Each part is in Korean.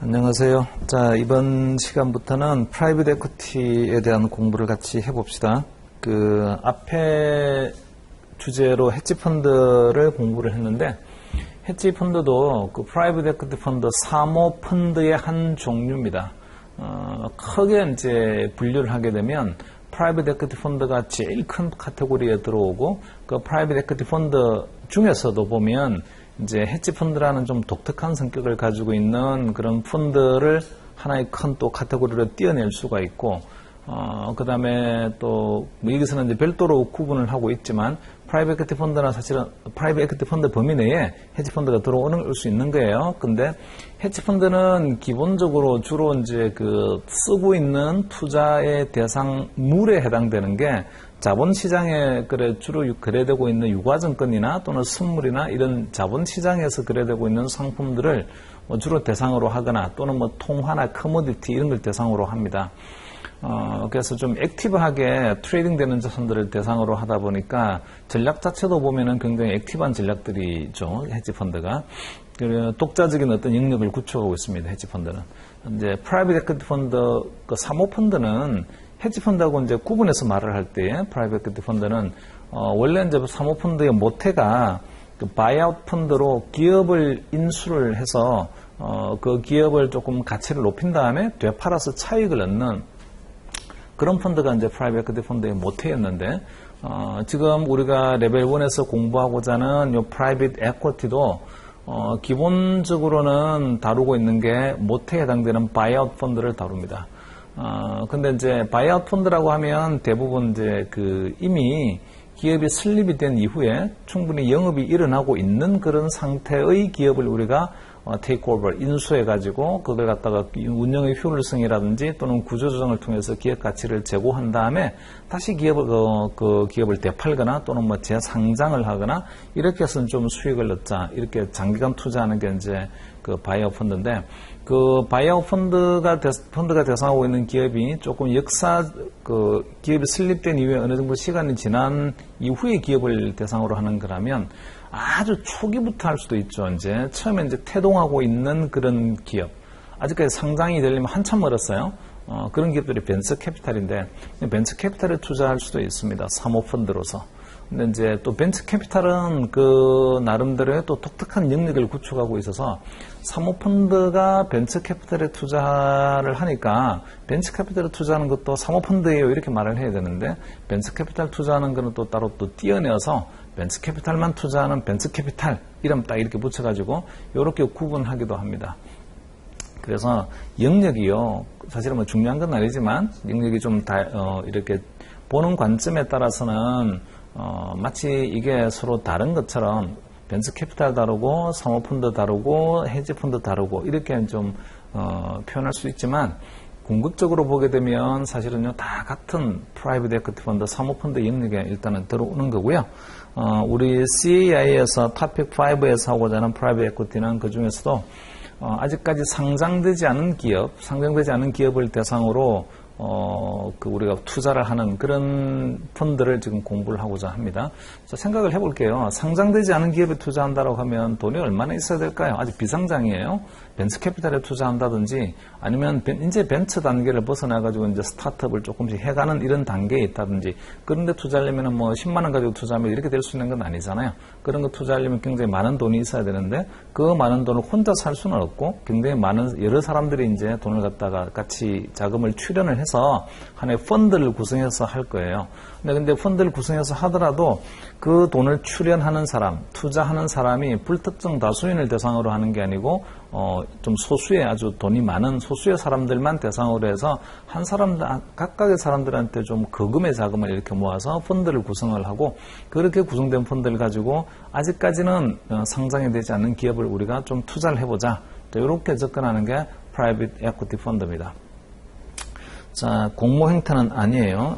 안녕하세요. 자, 이번 시간부터는 프라이빗 에퀴티에 대한 공부를 같이 해봅시다. 그 앞에 주제로 헤지 펀드를 공부를 했는데, 헤지 펀드도 그 프라이빗 에퀴티 펀드 사모 펀드의 한 종류입니다. 크게 이제 분류를 하게 되면 프라이빗 에퀴티 펀드가 제일 큰 카테고리에 들어오고, 그 프라이빗 에퀴티 펀드 중에서도 보면 이제 헤지 펀드라는 좀 독특한 성격을 가지고 있는 그런 펀드를 하나의 큰 또 카테고리로 띄어낼 수가 있고, 그 다음에 또, 여기서는 이제 별도로 구분을 하고 있지만, 프라이빗 에퀴티 펀드는 사실은 프라이빗 에퀴티 펀드 범위 내에 헤지 펀드가 들어올 수 있는 거예요. 근데 헤지 펀드는 기본적으로 주로 이제 그 쓰고 있는 투자의 대상물에 해당되는 게 자본시장에 주로 거래되고 있는 유가증권이나 또는 선물이나 이런 자본시장에서 거래되고 있는 상품들을 주로 대상으로 하거나 또는 통화나 커머디티 이런 걸 대상으로 합니다. 그래서 좀 액티브하게 트레이딩 되는 자산들을 대상으로 하다 보니까 전략 자체도 보면은 굉장히 액티브한 전략들이죠, 헤지 펀드가. 독자적인 어떤 영역을 구축하고 있습니다, 헤지 펀드는. 이제 프라이빗 에퀴티 펀드, 그 사모 펀드는 헤지 펀드하고 이제 구분해서 말을 할 때, 프라이빗 에퀴티 펀드는, 원래 이제 사모 펀드의 모태가 그 바이아웃 펀드로 기업을 인수를 해서, 그 기업을 조금 가치를 높인 다음에 되팔아서 차익을 얻는 그런 펀드가 이제 프라이빗 에퀴티 펀드의 모태였는데, 지금 우리가 레벨 1에서 공부하고자 하는 요 프라이빗 에퀴티도, 기본적으로는 다루고 있는 게 모태에 해당되는 바이아웃 펀드를 다룹니다. 근데 이제 바이아웃 펀드라고 하면 대부분 이제 이미 기업이 설립이 된 이후에 충분히 영업이 일어나고 있는 그런 상태의 기업을 우리가 테이크오버, 인수해가지고 그걸 갖다가 운영의 효율성이라든지 또는 구조조정을 통해서 기업 가치를 제고한 다음에 다시 그 기업을 되팔거나 또는 재상장을 하거나 이렇게 해서 좀 수익을 얻자, 이렇게 장기간 투자하는 게 이제 그 바이아웃 펀드인데, 그 바이아웃 펀드가 대상하고 있는 기업이 조금 기업이 설립된 이후에 어느 정도 시간이 지난 이후에 기업을 대상으로 하는 거라면 아주 초기부터 할 수도 있죠. 이제 처음에 이제 태동하고 있는 그런 기업, 아직까지 상장이 되려면 한참 멀었어요. 그런 기업들이 벤처 캐피탈인데, 벤처 캐피탈에 투자할 수도 있습니다, 사모 펀드로서. 근데 이제 또 벤처 캐피탈은 그 나름대로의 또 독특한 영역을 구축하고 있어서, 사모 펀드가 벤처 캐피탈에 투자를 하니까 벤처 캐피탈에 투자하는 것도 사모 펀드예요, 이렇게 말을 해야 되는데, 벤처 캐피탈 투자하는 거는 또 따로 또 띄어내어서 벤처 캐피탈만 투자하는 벤처 캐피탈 이름 딱 이렇게 붙여가지고 이렇게 구분하기도 합니다. 그래서 영역이요, 사실은 중요한 건 아니지만 영역이 좀 이렇게 보는 관점에 따라서는 마치 이게 서로 다른 것처럼 벤처 캐피탈 다르고 사모펀드 다르고 헤지펀드 다르고 이렇게 좀 표현할 수 있지만, 궁극적으로 보게 되면 사실은요 다 같은 프라이빗 에퀴티 펀드, 사모펀드 영역에 일단은 들어오는 거고요. 우리 CAI에서 토픽 5에서 하고자 하는 프라이빗 에퀴티는 그 중에서도 아직까지 상장되지 않은 기업을 대상으로 우리가 투자를 하는 그런 펀드를 지금 공부를 하고자 합니다. 자, 생각을 해볼게요. 상장되지 않은 기업에 투자한다고 하면 돈이 얼마나 있어야 될까요? 아직 비상장이에요. 벤처 캐피탈에 투자한다든지 아니면 이제 벤처 단계를 벗어나가지고 이제 스타트업을 조금씩 해가는 이런 단계에 있다든지, 그런데 투자하려면 10만 원 가지고 투자하면 이렇게 될 수 있는 건 아니잖아요. 그런 거 투자하려면 굉장히 많은 돈이 있어야 되는데, 그 많은 돈을 혼자 살 수는 없고 굉장히 많은 여러 사람들이 이제 돈을 갖다가 같이 자금을 출연을 해서 하나의 펀드를 구성해서 할 거예요. 근데 펀드를 구성해서 하더라도 그 돈을 출연하는 사람, 투자하는 사람이 불특정 다수인을 대상으로 하는 게 아니고 좀 소수의, 아주 돈이 많은 소수의 사람들만 대상으로 해서 각각의 사람들한테 좀 거금의 자금을 이렇게 모아서 펀드를 구성을 하고, 그렇게 구성된 펀드를 가지고 아직까지는 상장이 되지 않는 기업을 우리가 좀 투자를 해보자, 이렇게 접근하는 게 프라이빗 에퀴티 펀드입니다. 자, 공모 형태는 아니에요.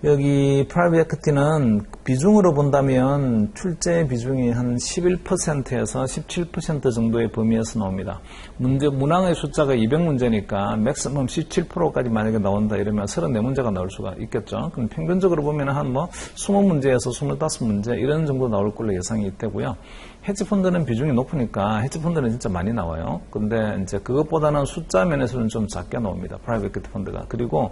여기 프라이빗 에퀴티는 비중으로 본다면 출재 비중이 한 11%에서 17% 정도의 범위에서 나옵니다. 문항의 숫자가 200문제니까 맥시멈 17%까지 만약에 나온다 이러면 34문제가 나올 수가 있겠죠. 그럼 평균적으로 보면 한 20문제에서 25문제 이런 정도 나올 걸로 예상이 되고요. 헤지펀드는 비중이 높으니까 헤지펀드는 진짜 많이 나와요. 근데 이제 그것보다는 숫자 면에서는 좀 작게 나옵니다. 프라이빗 에퀴티 펀드가. 그리고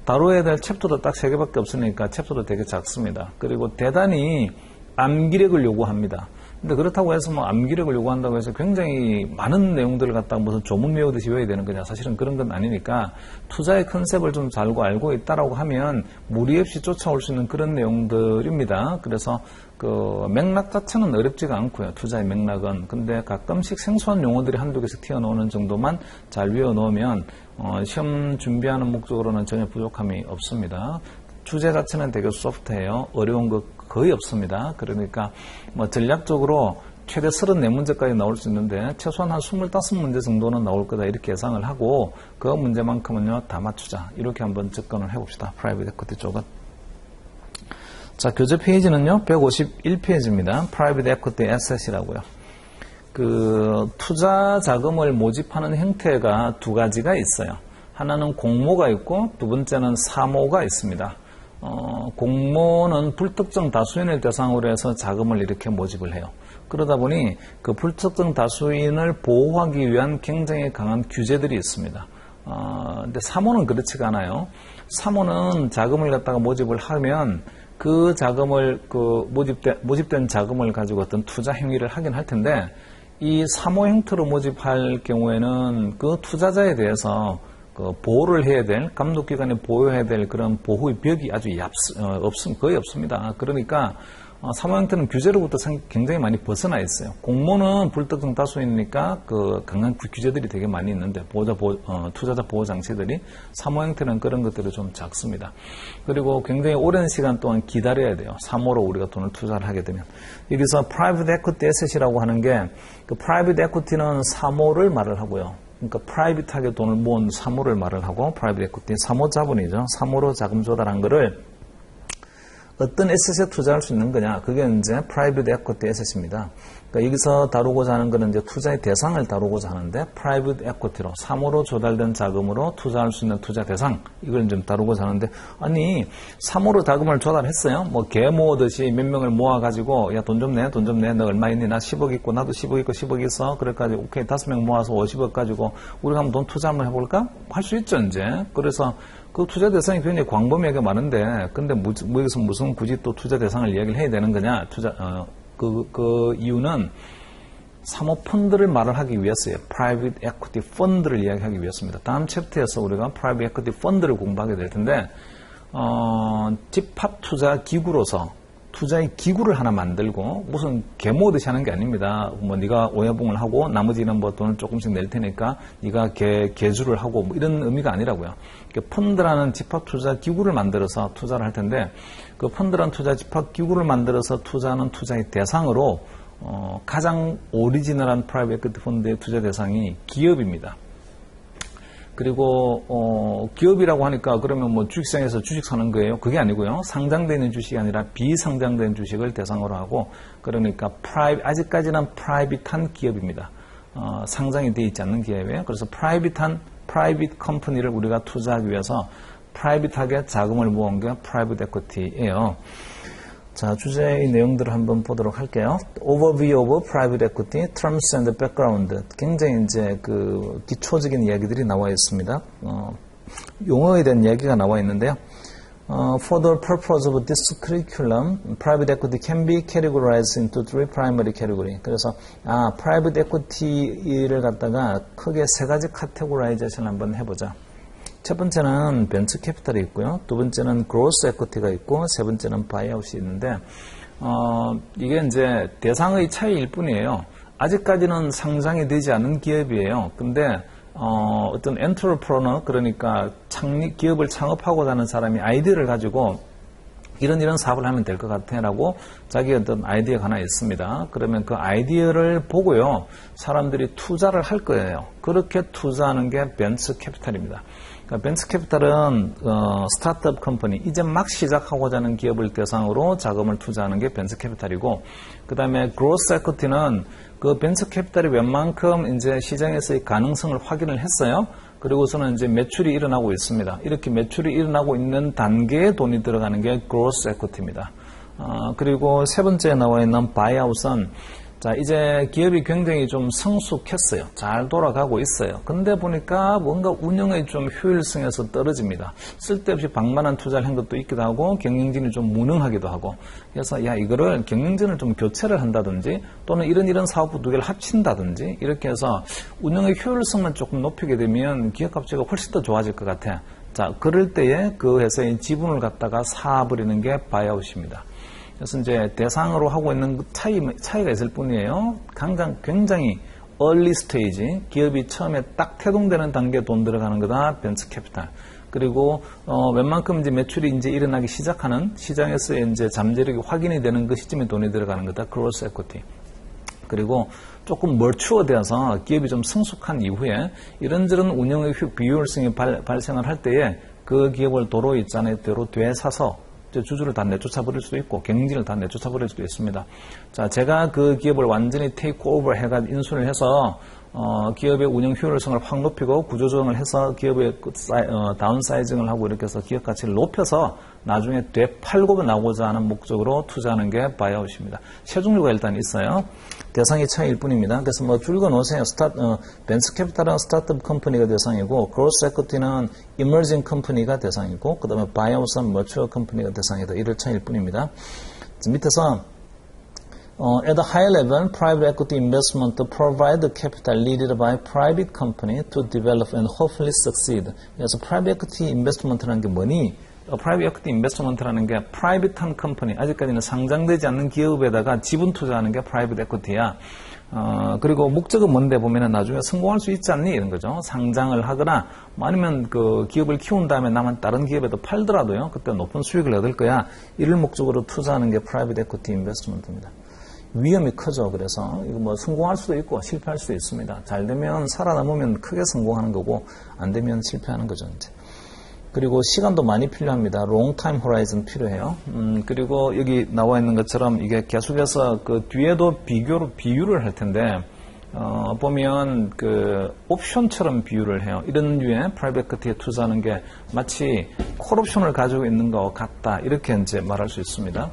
다루어야 될 챕터도 딱 3개밖에 없으니까 챕터도 되게 작습니다. 그리고 대단히 암기력을 요구합니다. 근데 그렇다고 해서 암기력을 요구한다고 해서 굉장히 많은 내용들을 갖다가 무슨 조문 외우듯이 외워야 되는 거냐. 사실은 그런 건 아니니까 투자의 컨셉을 좀 잘 알고 있다라고 하면 무리 없이 쫓아올 수 있는 그런 내용들입니다. 그래서 그 맥락 자체는 어렵지가 않고요. 투자의 맥락은. 근데 가끔씩 생소한 용어들이 한두 개씩 튀어나오는 정도만 잘 외워놓으면 시험 준비하는 목적으로는 전혀 부족함이 없습니다. 주제 자체는 되게 소프트해요. 어려운 거 거의 없습니다. 그러니까 전략적으로 최대 34문제까지 나올 수 있는데 최소한 한 25문제 정도는 나올 거다 이렇게 예상을 하고 그 문제만큼은요 다 맞추자 이렇게 한번 접근을 해봅시다. 프라이빗 에퀴티 쪽은. 자, 교재 페이지는요 151페이지입니다. 프라이빗 에퀴티 에셋이라고요. 그 투자 자금을 모집하는 형태가 두 가지가 있어요. 하나는 공모가 있고 두 번째는 사모가 있습니다. 공모는 불특정 다수인을 대상으로 해서 자금을 이렇게 모집을 해요. 그러다 보니 그 불특정 다수인을 보호하기 위한 굉장히 강한 규제들이 있습니다. 근데 사모는 그렇지가 않아요. 사모는 자금을 갖다가 모집을 하면 그 자금을 모집된 자금을 가지고 어떤 투자 행위를 하긴 할 텐데 이 사모 형태로 모집할 경우에는 그 투자자에 대해서 보호를 해야 될, 감독기관이 보호해야 될 그런 보호의 벽이 아주 거의 없습니다. 그러니까 사모 형태는 규제로부터 굉장히 많이 벗어나 있어요. 공모는 불특정 다수이니까 그 강한 규제들이 되게 많이 있는데 투자자 보호 장치들이 사모 형태는 그런 것들이 좀 작습니다. 그리고 굉장히 오랜 시간 동안 기다려야 돼요. 사모로 우리가 돈을 투자를 하게 되면. 여기서 프라이빗 에퀴티 에셋이라고 하는 게 그 프라이빗 에퀴티는 사모를 말을 하고요. 그러니까 프라이빗하게 돈을 모은 사모를 말을 하고 프라이빗 에퀴티 사모 자본이죠. 사모로 자금 조달한 거를 어떤 에셋에 투자할 수 있는 거냐? 그게 이제 프라이빗 에퀴티 에셋입니다. 그러니까 여기서 다루고자 하는 거는 이제 투자의 대상을 다루고자 하는데 프라이빗 에퀴티로 사모로 조달된 자금으로 투자할 수 있는 투자 대상 이걸 좀 다루고자 하는데 아니 사모로 자금을 조달했어요. 개 모으듯이 몇 명을 모아가지고 야 돈 좀 내, 돈 좀 내. 너 얼마 있니? 나 10억 있고 나도 10억 있고 10억 있어. 그래가지고 오케이 5명 모아서 50억 가지고 우리가 한번 돈 투자 한번 해볼까? 할 수 있죠 이제. 그래서 그 투자 대상이 굉장히 광범위하게 많은데, 근데 여기서 무슨 굳이 또 투자 대상을 이야기를 해야 되는 거냐? 그 이유는 사모펀드를 말을 하기 위해서예요. 프라이빗 에퀴티 펀드를 이야기하기 위해서입니다. 다음 챕터에서 우리가 프라이빗 에퀴티 펀드를 공부하게 될 텐데, 집합 투자 기구로서 투자의 기구를 하나 만들고 무슨 개모듯이 하는 게 아닙니다. 네가 오야봉을 하고 나머지는 돈을 조금씩 낼 테니까 네가 개주를 하고 이런 의미가 아니라고요. 펀드라는 집합 투자 기구를 만들어서 투자를 할 텐데 그 펀드라는 투자 집합 기구를 만들어서 투자하는 투자의 대상으로 가장 오리지널한 프라이빗 에퀴티 펀드의 투자 대상이 기업입니다. 그리고 기업이라고 하니까 그러면 주식시장에서 주식 사는 거예요? 그게 아니고요. 상장되어 있는 주식이 아니라 비상장된 주식을 대상으로 하고 그러니까 아직까지는 프라이빗한 기업입니다. 상장이 되어 있지 않는 기업이에요. 그래서 프라이빗 컴퍼니를 우리가 투자하기 위해서 프라이빗하게 자금을 모은 게 프라이빗 에퀴티예요. 자, 주제의 내용들을 한번 보도록 할게요. Overview of Private Equity, Terms and Background. 굉장히 이제 그 기초적인 이야기들이 나와 있습니다. 용어에 대한 이야기가 나와 있는데요. For the purpose of this curriculum, private equity can be categorized into three primary category. 그래서 private equity를 갖다가 크게 세 가지 카테고라이제이션을 한번 해보자. 첫 번째는 벤처 캐피탈이 있고요. 두 번째는 그로스 에쿼티가 있고 세 번째는 바이아웃이 있는데 이게 이제 대상의 차이일 뿐이에요. 아직까지는 상장이 되지 않은 기업이에요. 근데 어떤 엔터프러너 그러니까 기업을 창업하고자 하는 사람이 아이디어를 가지고 이런 사업을 하면 될 것 같아라고 자기 어떤 아이디어가 하나 있습니다. 그러면 그 아이디어를 보고요, 사람들이 투자를 할 거예요. 그렇게 투자하는 게 벤처 캐피탈입니다. 그러니까 벤처 캐피탈은 스타트업 컴퍼니, 이제 막 시작하고자 하는 기업을 대상으로 자금을 투자하는 게 벤처 캐피탈이고, 그 다음에 그로스 에쿼티는 그 벤처 캐피탈이 웬만큼 이제 시장에서의 가능성을 확인을 했어요. 그리고서는 이제 매출이 일어나고 있습니다. 이렇게 매출이 일어나고 있는 단계에 돈이 들어가는 게 그로스 에쿼티입니다. 그리고 세 번째에 나와 있는 바이아웃은, 자, 이제 기업이 굉장히 좀 성숙했어요. 잘 돌아가고 있어요. 근데 보니까 뭔가 운영의 좀 효율성에서 떨어집니다. 쓸데없이 방만한 투자를 한 것도 있기도 하고, 경영진이 좀 무능하기도 하고, 그래서 이거를 경영진을 좀 교체를 한다든지, 또는 이런 사업부 두 개를 합친다든지, 이렇게 해서 운영의 효율성만 조금 높이게 되면 기업 가치가 훨씬 더 좋아질 것 같아. 자, 그럴 때에 그 회사의 지분을 갖다가 사버리는 게 바이아웃입니다. 그래서 이제 대상으로 하고 있는 차이가 있을 뿐이에요. 굉장히 early stage, 기업이 처음에 딱 태동되는 단계에 돈 들어가는 거다, 벤처 캐피탈. 그리고 웬만큼 이제 매출이 이제 일어나기 시작하는 시장에서의 이제 잠재력이 확인이 되는 그 시점에 돈이 들어가는 거다, 그로스 에쿼티. 그리고 조금 멀추어되어서 기업이 좀 성숙한 이후에 이런저런 운영의 비효율성이 발생을 할 때에 그 기업을 도로 있잖아요, 도로 되사서 주주를 다 내쫓아버릴 수도 있고 경영진을 다 내쫓아버릴 수도 있습니다. 자, 제가 그 기업을 완전히 테이크오버 해가 인수를 해서 기업의 운영 효율성을 확 높이고 구조조정을 해서 기업의 다운사이징을 하고 이렇게 해서 기업 가치를 높여서 나중에 되팔고 나오고자 하는 목적으로 투자하는 게 바이아웃입니다. 세 종류가 일단 있어요. 대상이 차이일 뿐입니다. 그래서 뭐 줄거 놓으세요. 벤처 캐피탈은 스타트업 컴퍼니가 대상이고, 그로스 에쿼티는 이머징 컴퍼니가 대상이고, 그 다음에 바이아웃은 머추어 컴퍼니가 대상이다. 이럴 차이일 뿐입니다. 밑에서 at a high level, private equity investment provide the capital needed by private company to develop and hopefully succeed. 그래서 private equity investment라는 게 뭐니? 프라이빗 에쿼티 인베스트먼트라는 게 프라이빗한 컴퍼니, 아직까지는 상장되지 않는 기업에다가 지분 투자하는 게 프라이빗 에쿼티야. 그리고 목적은 뭔데 보면은 나중에 성공할 수 있지 않니? 이런 거죠. 상장을 하거나 아니면 그 기업을 키운 다음에 남은 다른 기업에도 팔더라도요, 그때 높은 수익을 얻을 거야. 이를 목적으로 투자하는 게 프라이빗 에쿼티 인베스트먼트입니다. 위험이 크죠. 그래서 이거 뭐 성공할 수도 있고 실패할 수도 있습니다. 잘 되면 살아남으면 크게 성공하는 거고, 안 되면 실패하는 거죠, 이제. 그리고 시간도 많이 필요합니다. long time horizon 필요해요. 그리고 여기 나와 있는 것처럼 이게 계속해서 그 뒤에도 비유를 할 텐데, 보면 그 옵션처럼 비유를 해요. 이런 류의 프라이빗 에쿼티에 투자하는 게 마치 콜옵션을 가지고 있는 것 같다. 이렇게 이제 말할 수 있습니다.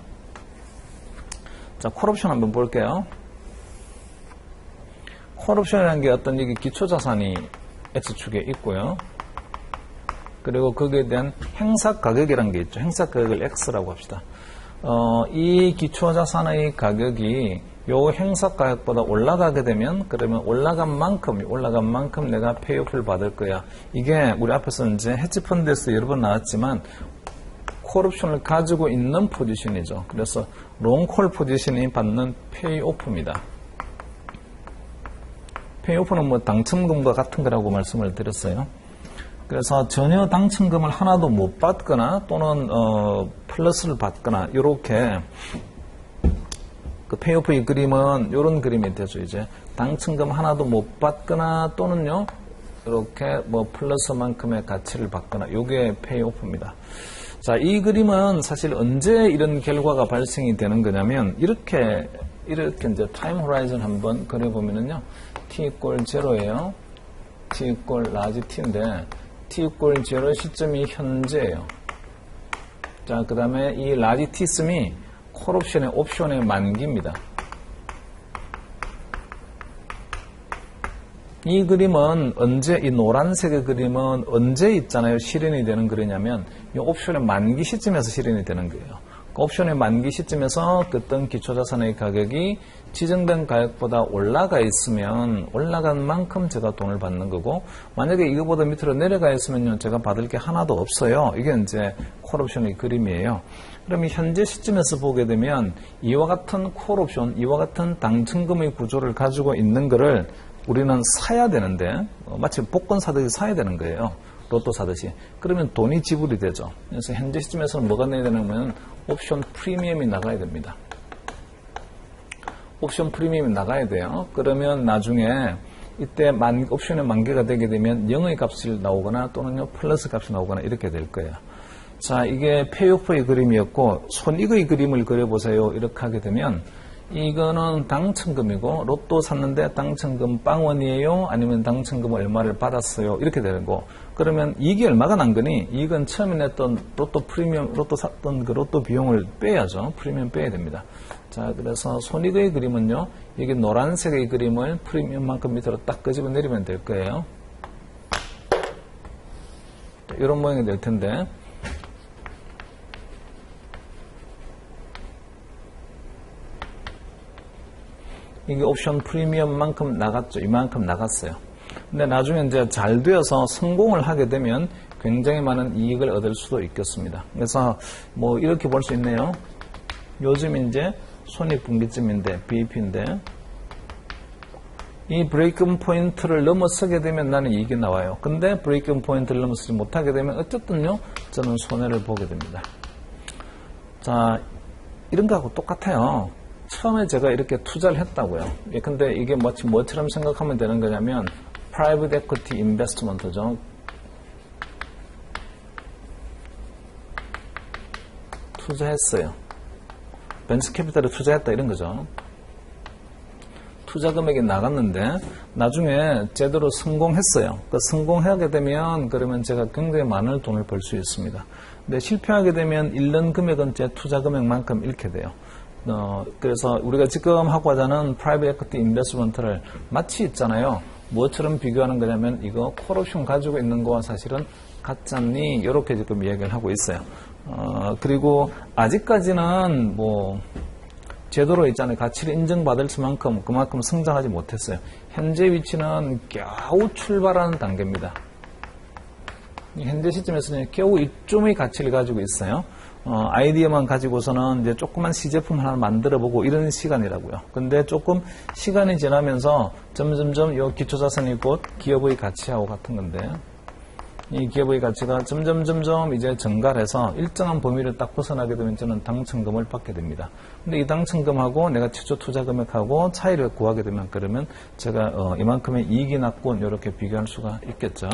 자, 콜옵션 한번 볼게요. 콜옵션이라는 게 어떤 여기 기초자산이 X축에 있고요. 그리고 거기에 대한 행사 가격이라는 게 있죠. 행사 가격을 X라고 합시다. 이 기초자산의 가격이 요 행사 가격보다 올라가게 되면, 그러면 올라간 만큼 내가 페이오프를 받을 거야. 이게 우리 앞에서 이제 헤지펀드에서 여러 번 나왔지만 콜옵션을 가지고 있는 포지션이죠. 그래서 롱콜 포지션이 받는 페이오프입니다. 페이오프는 뭐 당첨금과 같은 거라고 말씀을 드렸어요. 그래서 전혀 당첨금을 하나도 못 받거나 또는 플러스를 받거나, 이렇게 그 페이오프의 그림은 이런 그림이 되죠. 이제 당첨금 하나도 못 받거나 또는요, 이렇게 뭐 플러스만큼의 가치를 받거나, 이게 페이오프입니다. 자, 이 그림은 사실 언제 이런 결과가 발생이 되는 거냐면, 이렇게 이제 타임 호라이즌 한번 그려보면은요, t equal 0예요. t equal 라지 t인데, t equal 0 시점이 현재예요. 자, 그 다음에 이 라지 t 씀이 콜옵션의 옵션의 만기입니다. 이 그림은 언제, 이 노란색의 그림은 언제 있잖아요, 실현이 되는 그러냐면, 이 옵션의 만기 시점에서 실현이 되는 거예요. 그 옵션의 만기 시점에서 어떤 기초자산의 가격이 지정된 가격보다 올라가 있으면 올라간 만큼 제가 돈을 받는 거고, 만약에 이거보다 밑으로 내려가 있으면요, 제가 받을 게 하나도 없어요. 이게 이제 콜옵션의 그림이에요. 그러면 현재 시점에서 보게 되면 이와 같은 콜옵션, 이와 같은 당첨금의 구조를 가지고 있는 거를 우리는 사야 되는데, 마치 복권 사듯이 사야 되는 거예요. 로또 사듯이. 그러면 돈이 지불이 되죠. 그래서 현재 시점에서는 뭐가 내야 되냐면 옵션 프리미엄이 나가야 됩니다. 옵션 프리미엄이 나가야 돼요. 그러면 나중에 이때 옵션의 만기가 되게 되면 0의 값이 나오거나 또는 플러스 값이 나오거나 이렇게 될 거예요. 자, 이게 페이오프의 그림이었고 손익의 그림을 그려보세요. 이렇게 하게 되면 이거는 당첨금이고 로또 샀는데 당첨금 빵원이에요? 아니면 당첨금 얼마를 받았어요? 이렇게 되는 거. 그러면 이익이 얼마가 난 거니? 이건 처음에 냈던 로또 프리미엄, 로또 샀던 그 로또 비용을 빼야죠. 프리미엄 빼야 됩니다. 자, 그래서 손익의 그림은요. 여기 노란색의 그림을 프리미엄만큼 밑으로 딱 끄집어 내리면 될 거예요. 이런 모양이 될 텐데. 이게 옵션 프리미엄만큼 나갔죠. 이만큼 나갔어요. 근데 나중에 이제 잘 되어서 성공을 하게 되면 굉장히 많은 이익을 얻을 수도 있겠습니다. 그래서 뭐 이렇게 볼 수 있네요. 요즘 이제 손익분기점인데 BEP인데 이 브레이크이븐 포인트를 넘어서게 되면 나는 이익이 나와요. 근데 브레이크이븐 포인트를 넘어서지 못하게 되면 어쨌든요 저는 손해를 보게 됩니다. 자, 이런 거하고 똑같아요. 처음에 제가 이렇게 투자를 했다고요. 근데 이게 마치 뭐처럼 생각하면 되는 거냐면 private equity investment죠. 투자했어요. 벤처 캐피탈에 투자했다 이런 거죠. 투자 금액이 나갔는데 나중에 제대로 성공했어요. 그 성공하게 되면 그러면 제가 굉장히 많은 돈을 벌 수 있습니다. 근데 실패하게 되면 잃는 금액은 제 투자 금액만큼 잃게 돼요. 그래서 우리가 지금 하고 하자는 프라이빗 에쿼티 인베스트먼트를 마치 있잖아요. 뭐처럼 비교하는 거냐면 이거 콜옵션 가지고 있는 거와 사실은 같잖니 이렇게 지금 이야기를 하고 있어요. 그리고 아직까지는 뭐 제도로 있잖아요. 가치를 인정받을 수만큼 그만큼 성장하지 못했어요. 현재 위치는 겨우 출발하는 단계입니다. 현재 시점에서는 겨우 이쯤의 가치를 가지고 있어요. 아이디어만 가지고서는 이제 조그만 시제품 하나 만들어보고 이런 시간이라고요. 근데 조금 시간이 지나면서 점점점 이 기초자산이 곧 기업의 가치하고 같은 건데 이 기업의 가치가 점점 이제 증가해서 일정한 범위를 딱 벗어나게 되면 저는 당첨금을 받게 됩니다. 근데 이 당첨금하고 내가 최초 투자 금액하고 차이를 구하게 되면 그러면 제가 이만큼의 이익이 났군 이렇게 비교할 수가 있겠죠.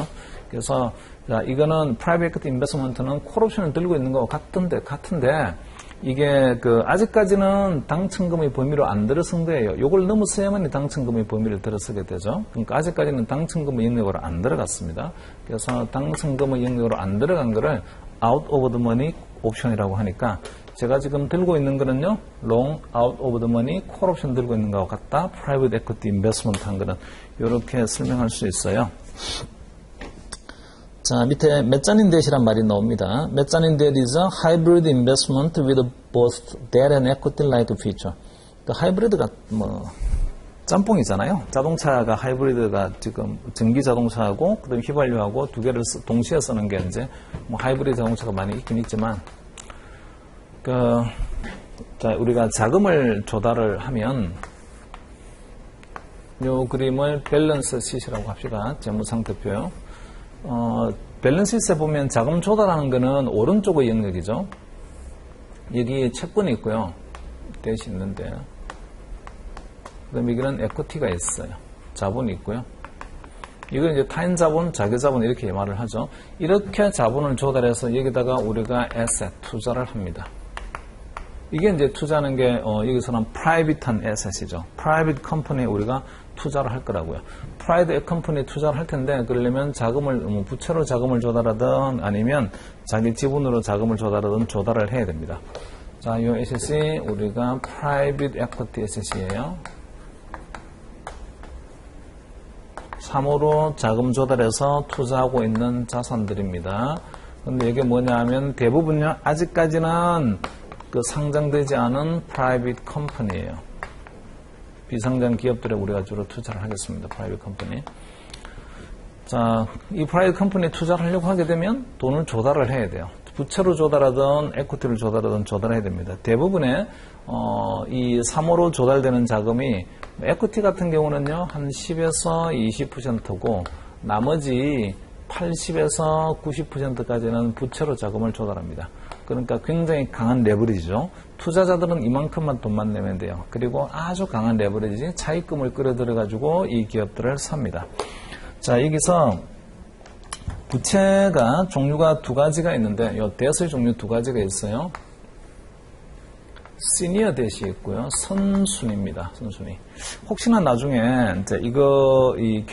그래서 자, 이거는 프라이빗 에쿼티 인베스트먼트는 콜옵션을 들고 있는 거 같은데 이게 아직까지는 당첨금의 범위로 안 들어선 거예요. 이걸 넘어서야만 당첨금의 범위를 들어서게 되죠. 그러니까 아직까지는 당첨금의 영역으로 안 들어갔습니다. 그래서 당첨금의 영역으로 안 들어간 거를 out of the money 옵션이라고 하니까 제가 지금 들고 있는 거는요, long out of the money 콜 옵션 들고 있는 거와 같다. 프라이빗 에쿼티 인베스트먼트 한 거는 이렇게 설명할 수 있어요. 자, 밑에 메자닌데이시란 말이 나옵니다. 메자닌데이 is a hybrid investment with both debt and equity-like feature. 그 하이브리드가 짬뽕이잖아요. 자동차가 하이브리드가 지금 전기 자동차하고 그다음 휘발유하고 두 개를 동시에 쓰는 게 이제 하이브리드 자동차가 많이 있긴 있지만 자, 우리가 자금을 조달을 하면 요 그림을 밸런스 시트라고 합시다. 재무상태표요. 밸런스 시트에 보면 자금 조달하는 거는 오른쪽의 영역이죠. 여기 채권이 있고요. 대시 있는데. 그 다음에 여기는 에쿼티가 있어요. 자본이 있고요. 이건 이제 타인 자본, 자기 자본 이렇게 말을 하죠. 이렇게 자본을 조달해서 여기다가 우리가 에셋, 투자를 합니다. 이게 이제 투자하는 게 여기서는 프라이빗한 에셋이죠. 프라이빗 컴퍼니에 우리가 투자를 할 거라고요. 프라이빗 컴퍼니에 투자를 할 텐데 그러려면 자금을 부채로 자금을 조달하든 아니면 자기 지분으로 자금을 조달하든 조달을 해야 됩니다. 자, 이 에셋이 우리가 프라이빗 에쿼티 에셋이에요. 3호로 자금 조달해서 투자하고 있는 자산들입니다. 근데 이게 뭐냐 하면 대부분요 아직까지는 상장되지 않은 프라이빗 컴퍼니예요. 비상장 기업들에 우리가 주로 투자를 하겠습니다. 프라이빗 컴퍼니. 자, 이 프라이빗 컴퍼니에 투자를 하려고 하게 되면 돈을 조달을 해야 돼요. 부채로 조달하든 에쿼티를 조달하든 조달해야 됩니다. 대부분의 이 3호로 조달되는 자금이 에쿼티 같은 경우는요 한 10에서 20%고 나머지 80에서 90%까지는 부채로 자금을 조달합니다. 그러니까 굉장히 강한 레버리지죠. 투자자들은 이만큼만 돈만 내면 돼요. 그리고 아주 강한 레버리지 차입금을 끌어들여가지고 이 기업들을 삽니다. 자, 여기서 부채가 종류가 두 가지가 있는데 이 뎨의 종류 두 가지가 있어요. 시니어 뎨이 있고요. 선순위입니다. 선순위. 혹시나 나중에 이제 이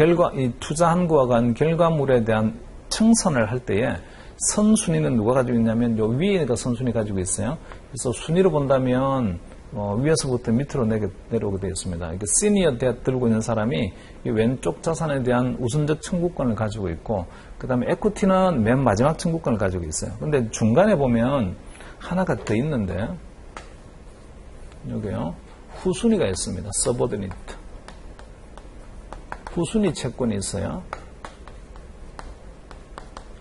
투자한 거와 간 결과물에 대한 청산을 할 때에 선순위는 누가 가지고 있냐면 요 위에가 선순위 가지고 있어요. 그래서 순위로 본다면 위에서부터 밑으로 내려오게 되어 있습니다. 이게 시니어 뎨 들고 있는 사람이 이 왼쪽 자산에 대한 우선적 청구권을 가지고 있고, 그 다음에 에퀴티는 맨 마지막 청구권을 가지고 있어요. 근데 중간에 보면 하나가 더 있는데, 여기요. 후순위가 있습니다. 서버디니트. 후순위 채권이 있어요.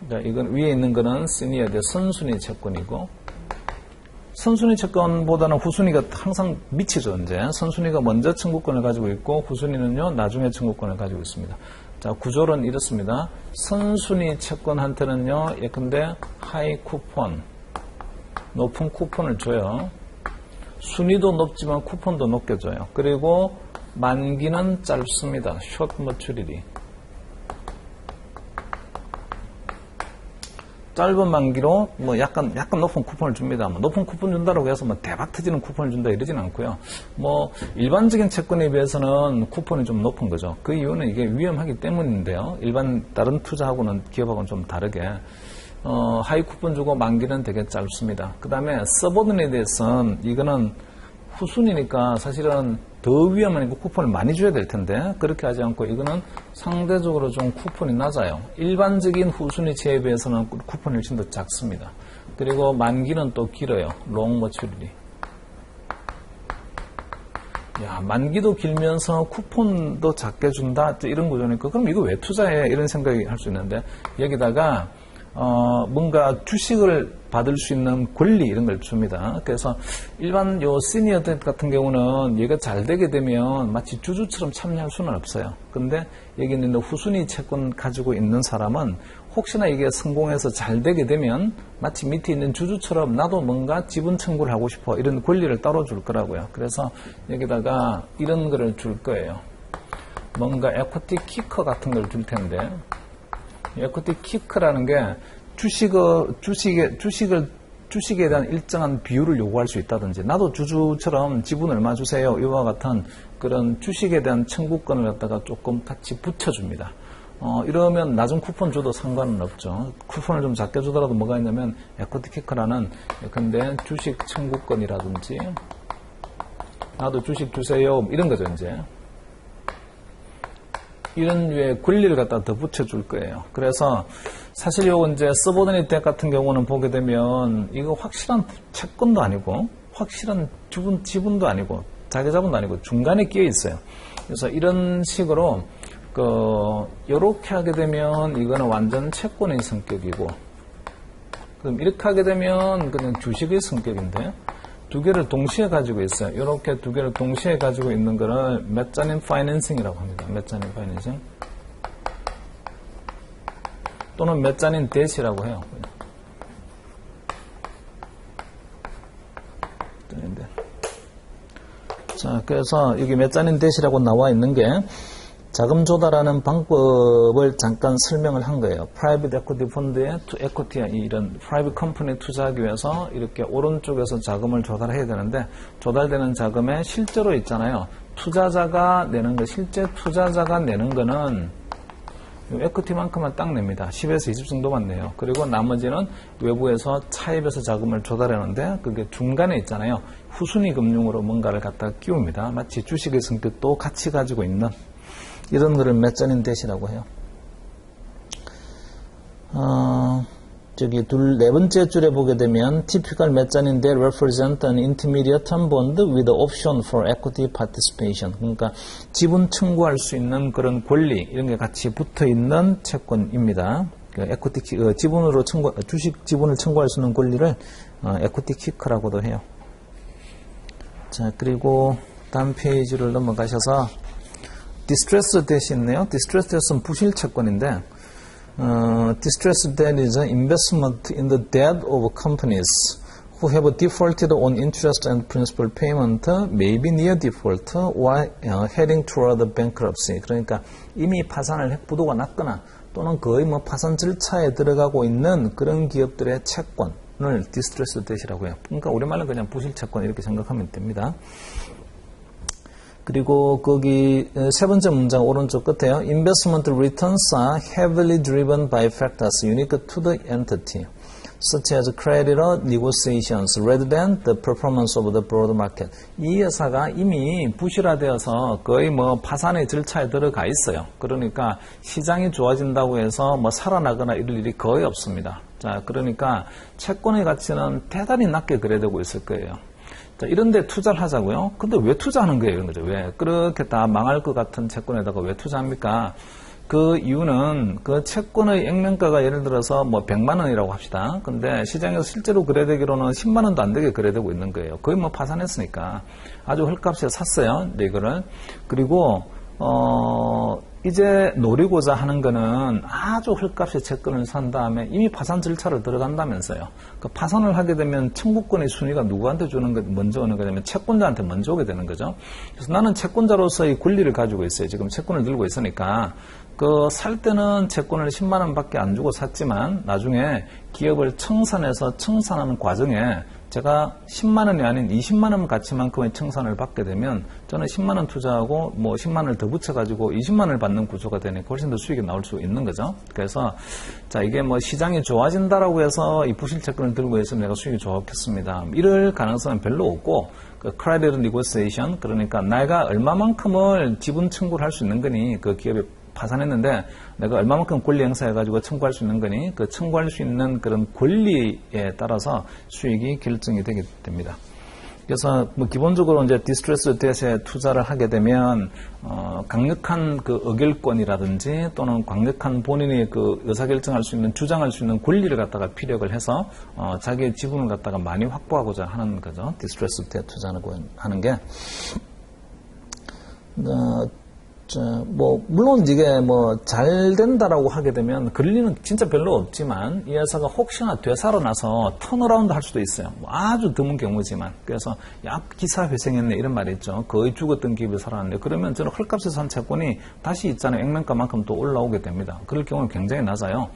그러니까 이건 위에 있는 거는 시니어 뎨 선순위 채권이고, 선순위 채권보다는 후순위가 항상 미치죠, 이제. 선순위가 먼저 청구권을 가지고 있고, 후순위는요, 나중에 청구권을 가지고 있습니다. 자, 구조는 이렇습니다. 선순위 채권한테는요, 예컨대 하이 쿠폰, 높은 쿠폰을 줘요. 순위도 높지만 쿠폰도 높게 줘요. 그리고 만기는 짧습니다. short maturity. 짧은 만기로 뭐 약간 높은 쿠폰을 줍니다. 뭐 높은 쿠폰 준다고 해서 뭐 대박 터지는 쿠폰을 준다 이러진 않고요. 뭐 일반적인 채권에 비해서는 쿠폰이 좀 높은 거죠. 그 이유는 이게 위험하기 때문인데요. 다른 투자하고는 기업하고는 좀 다르게 하이 쿠폰 주고 만기는 되게 짧습니다. 그 다음에 서버든에 대해서는 이거는 후순위니까 사실은 더 위험하니까 쿠폰을 많이 줘야 될 텐데 그렇게 하지 않고 이거는 상대적으로 좀 쿠폰이 낮아요. 일반적인 후순위채에 비해서는 쿠폰이 훨씬 더 작습니다. 그리고 만기는 또 길어요. 롱 머추리티. 야, 만기도 길면서 쿠폰도 작게 준다 이런 구조니까 그럼 이거 왜 투자해? 이런 생각이 할 수 있는데 여기다가 뭔가 주식을 받을 수 있는 권리 이런 걸 줍니다. 그래서 일반 요 시니어 뎨 같은 경우는 얘가 잘 되게 되면 마치 주주처럼 참여할 수는 없어요. 근데 여기 있는 후순위 채권 가지고 있는 사람은 혹시나 이게 성공해서 잘 되게 되면 마치 밑에 있는 주주처럼 나도 뭔가 지분 청구를 하고 싶어 이런 권리를 따로 줄 거라고요. 그래서 여기다가 이런 거를 줄 거예요. 뭔가 에쿼티 키커 같은 걸 줄 텐데 에쿼티 키크라는 게 주식에 대한 일정한 비율을 요구할 수 있다든지 나도 주주처럼 지분 얼마 주세요 이와 같은 그런 주식에 대한 청구권을 갖다가 조금 같이 붙여줍니다. 이러면 낮은 쿠폰 줘도 상관은 없죠. 쿠폰을 좀 작게 주더라도 뭐가 있냐면 에쿼티 키크라는 근데 주식 청구권이라든지 나도 주식 주세요 이런 거죠 이제. 이런 류의 권리를 갖다 더 붙여줄 거예요. 그래서 사실 요거 이제 서버디니티 뎨 같은 경우는 보게 되면 이거 확실한 채권도 아니고 확실한 지분도 아니고 자기자본도 아니고 중간에 끼어 있어요. 그래서 이런 식으로 요렇게 하게 되면 이거는 완전 채권의 성격이고 그럼 이렇게 하게 되면 그냥 주식의 성격인데 두 개를 동시에 가지고 있어요. 이렇게 두 개를 동시에 가지고 있는 거를 메자닌 파이낸싱이라고 합니다. 메자닌 파이낸싱 또는 메자닌 뎨이라고 해요. 자, 그래서 여기 메자닌 뎨이라고 나와 있는 게 자금 조달하는 방법을 잠깐 설명을 한 거예요. 프라이빗 에쿼티 펀드에 에쿼티에 이런 프라이빗 컴퍼니에 투자하기 위해서 이렇게 오른쪽에서 자금을 조달해야 되는데 조달되는 자금에 실제로 있잖아요. 투자자가 내는 거, 실제 투자자가 내는 거는 에쿼티만큼만 딱 냅니다. 10에서 20 정도만 내요. 그리고 나머지는 외부에서 차입해서 자금을 조달하는데 그게 중간에 있잖아요. 후순위 금융으로 뭔가를 갖다가 끼웁니다. 마치 주식의 성격도 같이 가지고 있는 이런 거를 메자닌 뎨이라고 해요. 네 번째 줄에 보게 되면 typical mezzanine debt represent an intermediate term bond with option for equity participation. 그러니까 지분 청구할 수 있는 그런 권리 이런 게 같이 붙어 있는 채권입니다. 에쿼티 지분으로 주식 지분을 청구할 수 있는 권리를 에쿼티 키크라고도 해요. 자, 그리고 다음 페이지를 넘어가셔서 distressed debt이 있네요. distressed debt은 부실 채권인데 distressed debt is an investment in the debt of companies who have defaulted on interest and principal payment may be near default or heading toward bankruptcy. 그러니까 이미 파산을 부도가 났거나 또는 거의 뭐 파산 절차에 들어가고 있는 그런 기업들의 채권을 디스트레스 뎃이라고 해요. 그러니까 우리말로 그냥 부실 채권 이렇게 생각하면 됩니다. 그리고 거기 세 번째 문장 오른쪽 끝에요. Investment returns are heavily driven by factors unique to the entity, such as creditor negotiations, rather than the performance of the broad market. 이 회사가 이미 부실화되어서 거의 뭐 파산의 절차에 들어가 있어요. 그러니까 시장이 좋아진다고 해서 뭐 살아나거나 이럴 일이 거의 없습니다. 자, 그러니까 채권의 가치는 대단히 낮게 거래되고 있을 거예요. 자, 이런데 투자를 하자고요? 근데 왜 투자하는 거예요? 이런 거죠. 왜? 그렇게 다 망할 것 같은 채권에다가 왜 투자합니까? 그 이유는 그 채권의 액면가가 예를 들어서 뭐 100만 원이라고 합시다. 근데 시장에서 실제로 거래되기로는 10만 원도 안 되게 거래되고 있는 거예요. 거의 뭐 파산했으니까. 아주 헐값에 샀어요. 이거를. 그리고, 이제 노리고자 하는 거는 아주 헐값에 채권을 산 다음에 이미 파산 절차를 들어간다면서요. 그 파산을 하게 되면 청구권의 순위가 누구한테 주는 거 먼저 오는 거냐면 채권자한테 먼저 오게 되는 거죠. 그래서 나는 채권자로서의 권리를 가지고 있어요. 지금 채권을 들고 있으니까 그 살 때는 채권을 10만 원밖에 안 주고 샀지만 나중에 기업을 청산해서 청산하는 과정에 제가 10만 원이 아닌 20만 원 가치만큼의 청산을 받게 되면 저는 10만 원 투자하고 뭐 10만 원을 더 붙여가지고 20만 원을 받는 구조가 되니까 훨씬 더 수익이 나올 수 있는 거죠. 그래서 자 이게 뭐 시장이 좋아진다라고 해서 이 부실 채권을 들고 있으면 내가 수익이 좋겠습니다. 이럴 가능성은 별로 없고 그 credit negotiation 그러니까 내가 얼마만큼을 지분 청구를 할 수 있는 거니 그 기업에 파산했는데 내가 얼마만큼 권리 행사해가지고 청구할 수 있는 거니 그 청구할 수 있는 그런 권리에 따라서 수익이 결정이 되게 됩니다. 그래서 뭐 기본적으로 이제 디스트레스 뎃에 투자를 하게 되면 강력한 그 의결권이라든지 또는 강력한 본인이 그 의사결정할 수 있는 주장할 수 있는 권리를 갖다가 피력을 해서 자기의 지분을 갖다가 많이 확보하고자 하는 거죠. 디스트레스 뎃 투자하는 게. 뭐 물론 이게 뭐 잘 된다라고 하게 되면 그럴 리는 진짜 별로 없지만 이 회사가 혹시나 되살아나서 턴어라운드 할 수도 있어요. 뭐 아주 드문 경우지만 그래서 야 기사 회생했네 이런 말이 있죠. 거의 죽었던 기업이 살아났는데 그러면 저는 헐값에 산 채권이 다시 있잖아요. 액면가만큼 또 올라오게 됩니다. 그럴 경우는 굉장히 낮아요.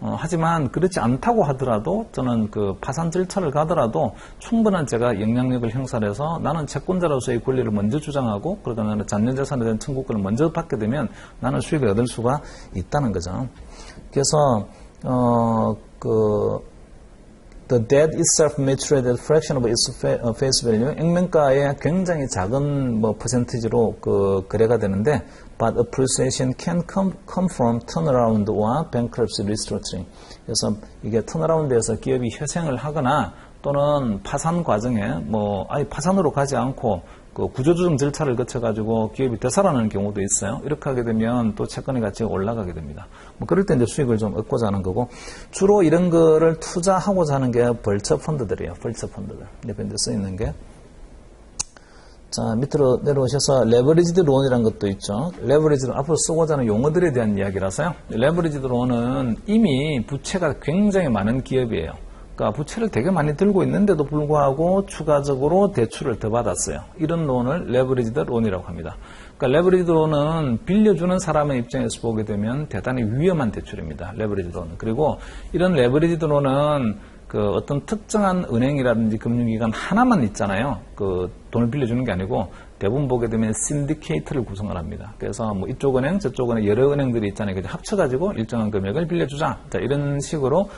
하지만 그렇지 않다고 하더라도 저는 그 파산 절차를 가더라도 충분한 제가 영향력을 형성을 해서 나는 채권자로서의 권리를 먼저 주장하고 그러다 나는 잔여재산에 대한 청구권을 먼저 받게 되면 나는 수익을 얻을 수가 있다는 거죠. 그래서 The debt itself may trade at a fraction of its face value. 액면가의 굉장히 작은 뭐 퍼센티지로 그 거래가 되는데, but appreciation can come from turnaround or bankruptcy restructuring. 그래서 이게 턴어라운드에서 기업이 회생을 하거나 또는 파산 과정에 뭐 아예 파산으로 가지 않고 그 구조조정 절차를 거쳐가지고 기업이 되살아나는 경우도 있어요. 이렇게 하게 되면 또 채권의 가치가 올라가게 됩니다. 뭐 그럴 때 이제 수익을 좀 얻고자 하는 거고 주로 이런 거를 투자하고자 하는 게 벌처 펀드들이에요. 벌처 펀드들. 옆에 이제 써 있는 게. 자, 밑으로 내려오셔서 레버리지드 론이라는 것도 있죠. 레버리지드 앞으로 쓰고자 하는 용어들에 대한 이야기라서요. 레버리지드 론은 이미 부채가 굉장히 많은 기업이에요. 그러니까 부채를 되게 많이 들고 있는데도 불구하고 추가적으로 대출을 더 받았어요. 이런 론을 레버리지드 론이라고 합니다. 그러니까 레버리지드 론은 빌려주는 사람의 입장에서 보게 되면 대단히 위험한 대출입니다. 레버리지드 론은. 그리고 이런 레버리지드 론은 그 어떤 특정한 은행이라든지 금융기관 하나만 있잖아요. 그 돈을 빌려주는 게 아니고 대부분 보게 되면 신디케이트를 구성을 합니다. 그래서 뭐 이쪽 은행, 저쪽 은행 여러 은행들이 있잖아요. 그래서 합쳐가지고 일정한 금액을 빌려주자. 자, 이런 식으로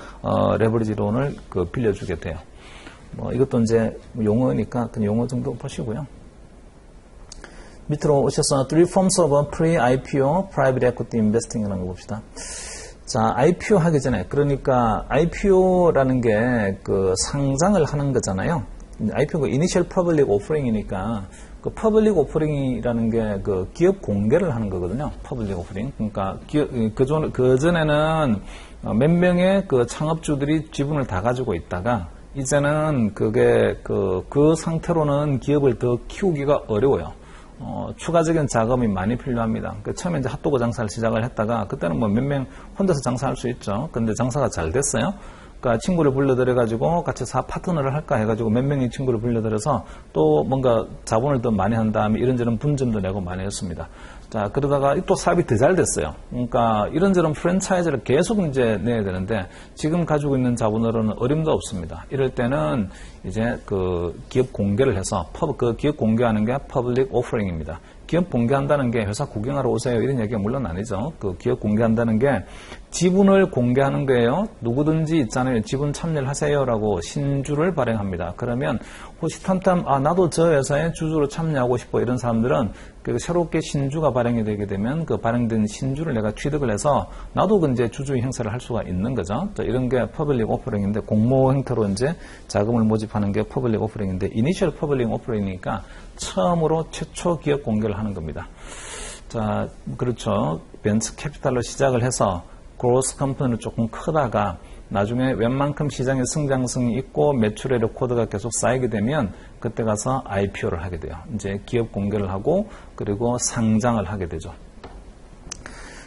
레버리지 론을 그 빌려주게 돼요. 뭐 이것도 이제 용어니까 그 용어 정도 보시고요. 밑으로 오셔서 Three Forms of Pre-IPO Private Equity Investing이라는 거 봅시다. 자, IPO 하기 전에, 그러니까 IPO라는 게 그 상장을 하는 거잖아요. IPO가 Initial Public Offering이니까 그 Public Offering이라는 게 그 기업 공개를 하는 거거든요. Public Offering. 그러니까 그 전에는 몇 명의 그 창업주들이 지분을 다 가지고 있다가 이제는 그게 그 상태로는 기업을 더 키우기가 어려워요. 추가적인 자금이 많이 필요합니다. 처음에 이제 핫도그 장사를 시작을 했다가 그때는 뭐 몇 명 혼자서 장사할 수 있죠. 근데 장사가 잘 됐어요. 그러니까 친구를 불러들여가지고 같이 사업 파트너를 할까 해가지고 몇 명의 친구를 불러들여서 또 뭔가 자본을 더 많이 한 다음에 이런저런 분점도 내고 많이 했습니다. 자, 그러다가 또 사업이 더 잘 됐어요. 그러니까 이런저런 프랜차이즈를 계속 이제 내야 되는데 지금 가지고 있는 자본으로는 어림도 없습니다. 이럴 때는 이제 그 기업 공개를 해서 그 기업 공개하는 게 퍼블릭 오퍼링입니다. 기업 공개한다는 게 회사 구경하러 오세요 이런 얘기가 물론 아니죠. 그 기업 공개한다는 게 지분을 공개하는 거예요. 누구든지 있잖아요. 지분 참여를 하세요라고 신주를 발행합니다. 그러면 호시탐탐 나도 저 회사에 주주로 참여하고 싶어 이런 사람들은 그 새롭게 신주가 발행이 되게 되면 그 발행된 신주를 내가 취득을 해서 나도 이제 주주 행사를 할 수가 있는 거죠. 이런 게 퍼블릭 오퍼링인데 공모 형태로 이제 자금을 모집하는 게 퍼블릭 오퍼링인데 이니셜 퍼블릭 오퍼링이니까 처음으로 최초 기업 공개를 하는 겁니다. 자, 그렇죠. 벤처 캐피탈로 시작을 해서 그로스 컴퍼니로 조금 크다가 나중에 웬만큼 시장의 성장성이 있고 매출의 레코드가 계속 쌓이게 되면 그때 가서 IPO를 하게 돼요. 이제 기업 공개를 하고 그리고 상장을 하게 되죠.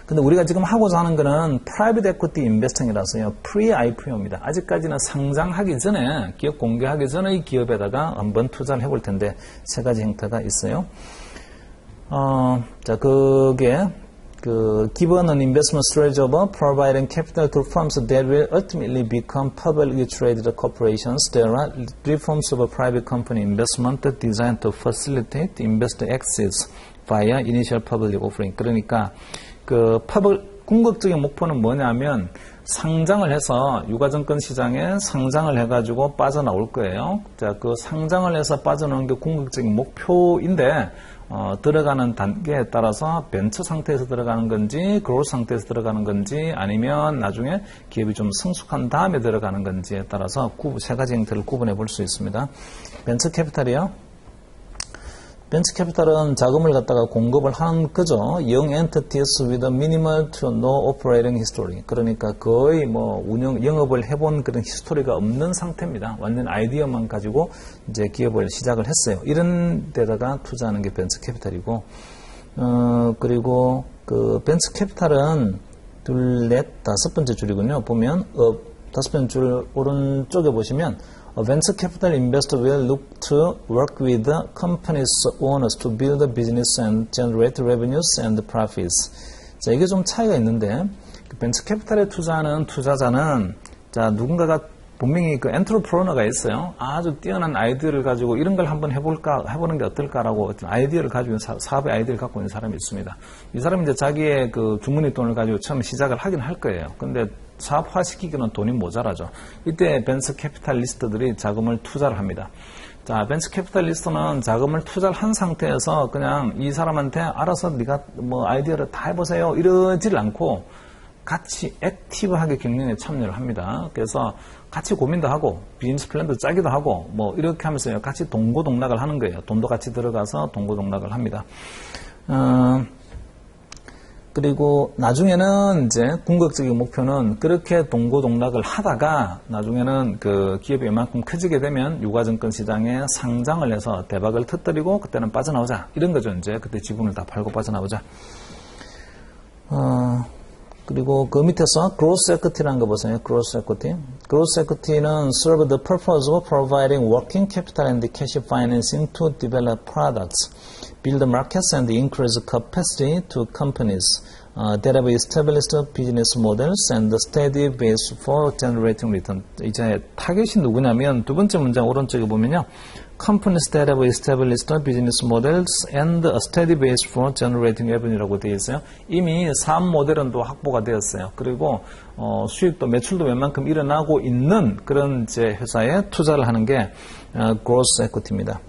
근데 우리가 지금 하고자 하는 거는 프라이빗 에퀴티 인베스팅이라서요. 프리-IPO입니다. 아직까지는 상장하기 전에 기업 공개하기 전에 이 기업에다가 한번 투자를 해볼 텐데 세 가지 형태가 있어요. 자, 그게 given an investment strategy of providing capital to firms that will ultimately become publicly traded corporations. There are three forms of a private company investment designed to facilitate investor exits via initial public offering. 그러니까 궁극적인 목표는 뭐냐면 상장을 해서 유가증권 시장에 상장을 해가지고 빠져나올 거예요. 자, 그 상장을 해서 빠져나오는 게 궁극적인 목표인데 들어가는 단계에 따라서 벤처 상태에서 들어가는 건지 그로스 상태에서 들어가는 건지 아니면 나중에 기업이 좀 성숙한 다음에 들어가는 건지에 따라서 세 가지 형태를 구분해 볼 수 있습니다. 벤처 캐피탈이요. 벤처 캐피탈은 자금을 갖다가 공급을 하는 거죠. Young entities with a minimal to no operating history. 그러니까 거의 영업을 해본 그런 히스토리가 없는 상태입니다. 완전 아이디어만 가지고 이제 기업을 시작을 했어요. 이런 데다가 투자하는 게 벤처 캐피탈이고, 그리고 그 벤처 캐피탈은 다섯 번째 줄이군요. 보면, 다섯 번째 줄 오른쪽에 보시면, A venture capital investor will look to work with the company's owners to build a business and generate revenues and profits. 자, 이게 좀 차이가 있는데, 벤처 캐피탈에 투자하는 투자자는, 자, 누군가가 분명히 그 엔트로프로너가 있어요. 아주 뛰어난 아이디어를 가지고 이런 걸 한번 해보는 게 어떨까라고 어떤 아이디어를 가지고 있는 사업의 아이디어를 갖고 있는 사람이 있습니다. 이 사람이 이제 자기의 그 주머니 돈을 가지고 처음 시작을 하긴 할 거예요. 근데 사업화시키기는 돈이 모자라죠. 이때 벤처 캐피탈리스트들이 자금을 투자를 합니다. 자, 벤처 캐피탈리스트는 자금을 투자를 한 상태에서 그냥 이 사람한테 알아서 네가 아이디어를 다 해보세요 이러지를 않고 같이 액티브하게 경영에 참여를 합니다. 그래서 같이 고민도 하고 비즈니스 플랜도 짜기도 하고 이렇게 하면서 같이 동고동락을 하는 거예요. 돈도 같이 들어가서 동고동락을 합니다. 그리고 나중에는 이제 궁극적인 목표는 그렇게 동고동락을 하다가 나중에는 그 기업이 이만큼 커지게 되면 유가증권 시장에 상장을 해서 대박을 터뜨리고 그때는 빠져나오자 이런 거죠. 이제 그때 지분을 다 팔고 빠져나오자. 그리고 그 밑에서 gross equity라는 거 보세요. gross equity. gross equity는 serve the purpose of providing working capital and cash financing to develop products, build markets and increase capacity to companies that have established business models and steady base for generating return. 이제 타겟이 누구냐면 두 번째 문장 오른쪽에 보면요. Companies that have established business models and a steady base for generating revenue라고 되어 있어요. 이미 사업 모델은 또 확보가 되었어요. 그리고 수익도 매출도 웬만큼 일어나고 있는 그런 이제 회사에 투자를 하는 게 gross equity입니다.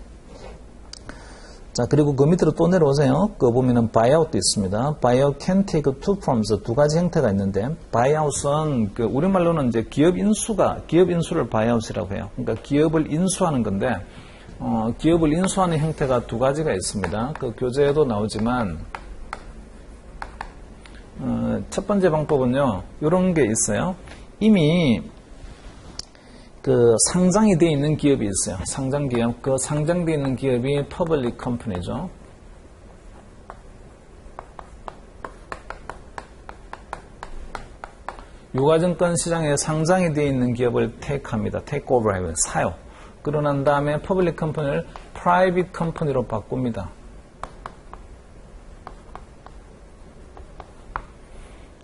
자, 그리고 그 밑으로 또 내려오세요. 그 보면은 buyout도 있습니다. buyout can take two forms. 두 가지 형태가 있는데, buyout은 그 우리말로는 이제 기업 인수를 buyout이라고 해요. 그러니까 기업을 인수하는 건데, 기업을 인수하는 형태가 두 가지가 있습니다. 그 교재에도 나오지만, 첫 번째 방법은요, 이런 게 있어요. 이미 그 상장이 되어 있는 기업이 있어요. 상장 기업. 그 상장되어 있는 기업이 퍼블릭 컴퍼니죠. 유가증권 시장에 상장이 되어 있는 기업을 테이크합니다. 테이크오버하면 사요. 그러고 난 다음에 퍼블릭 컴퍼니를 프라이빗 컴퍼니로 바꿉니다.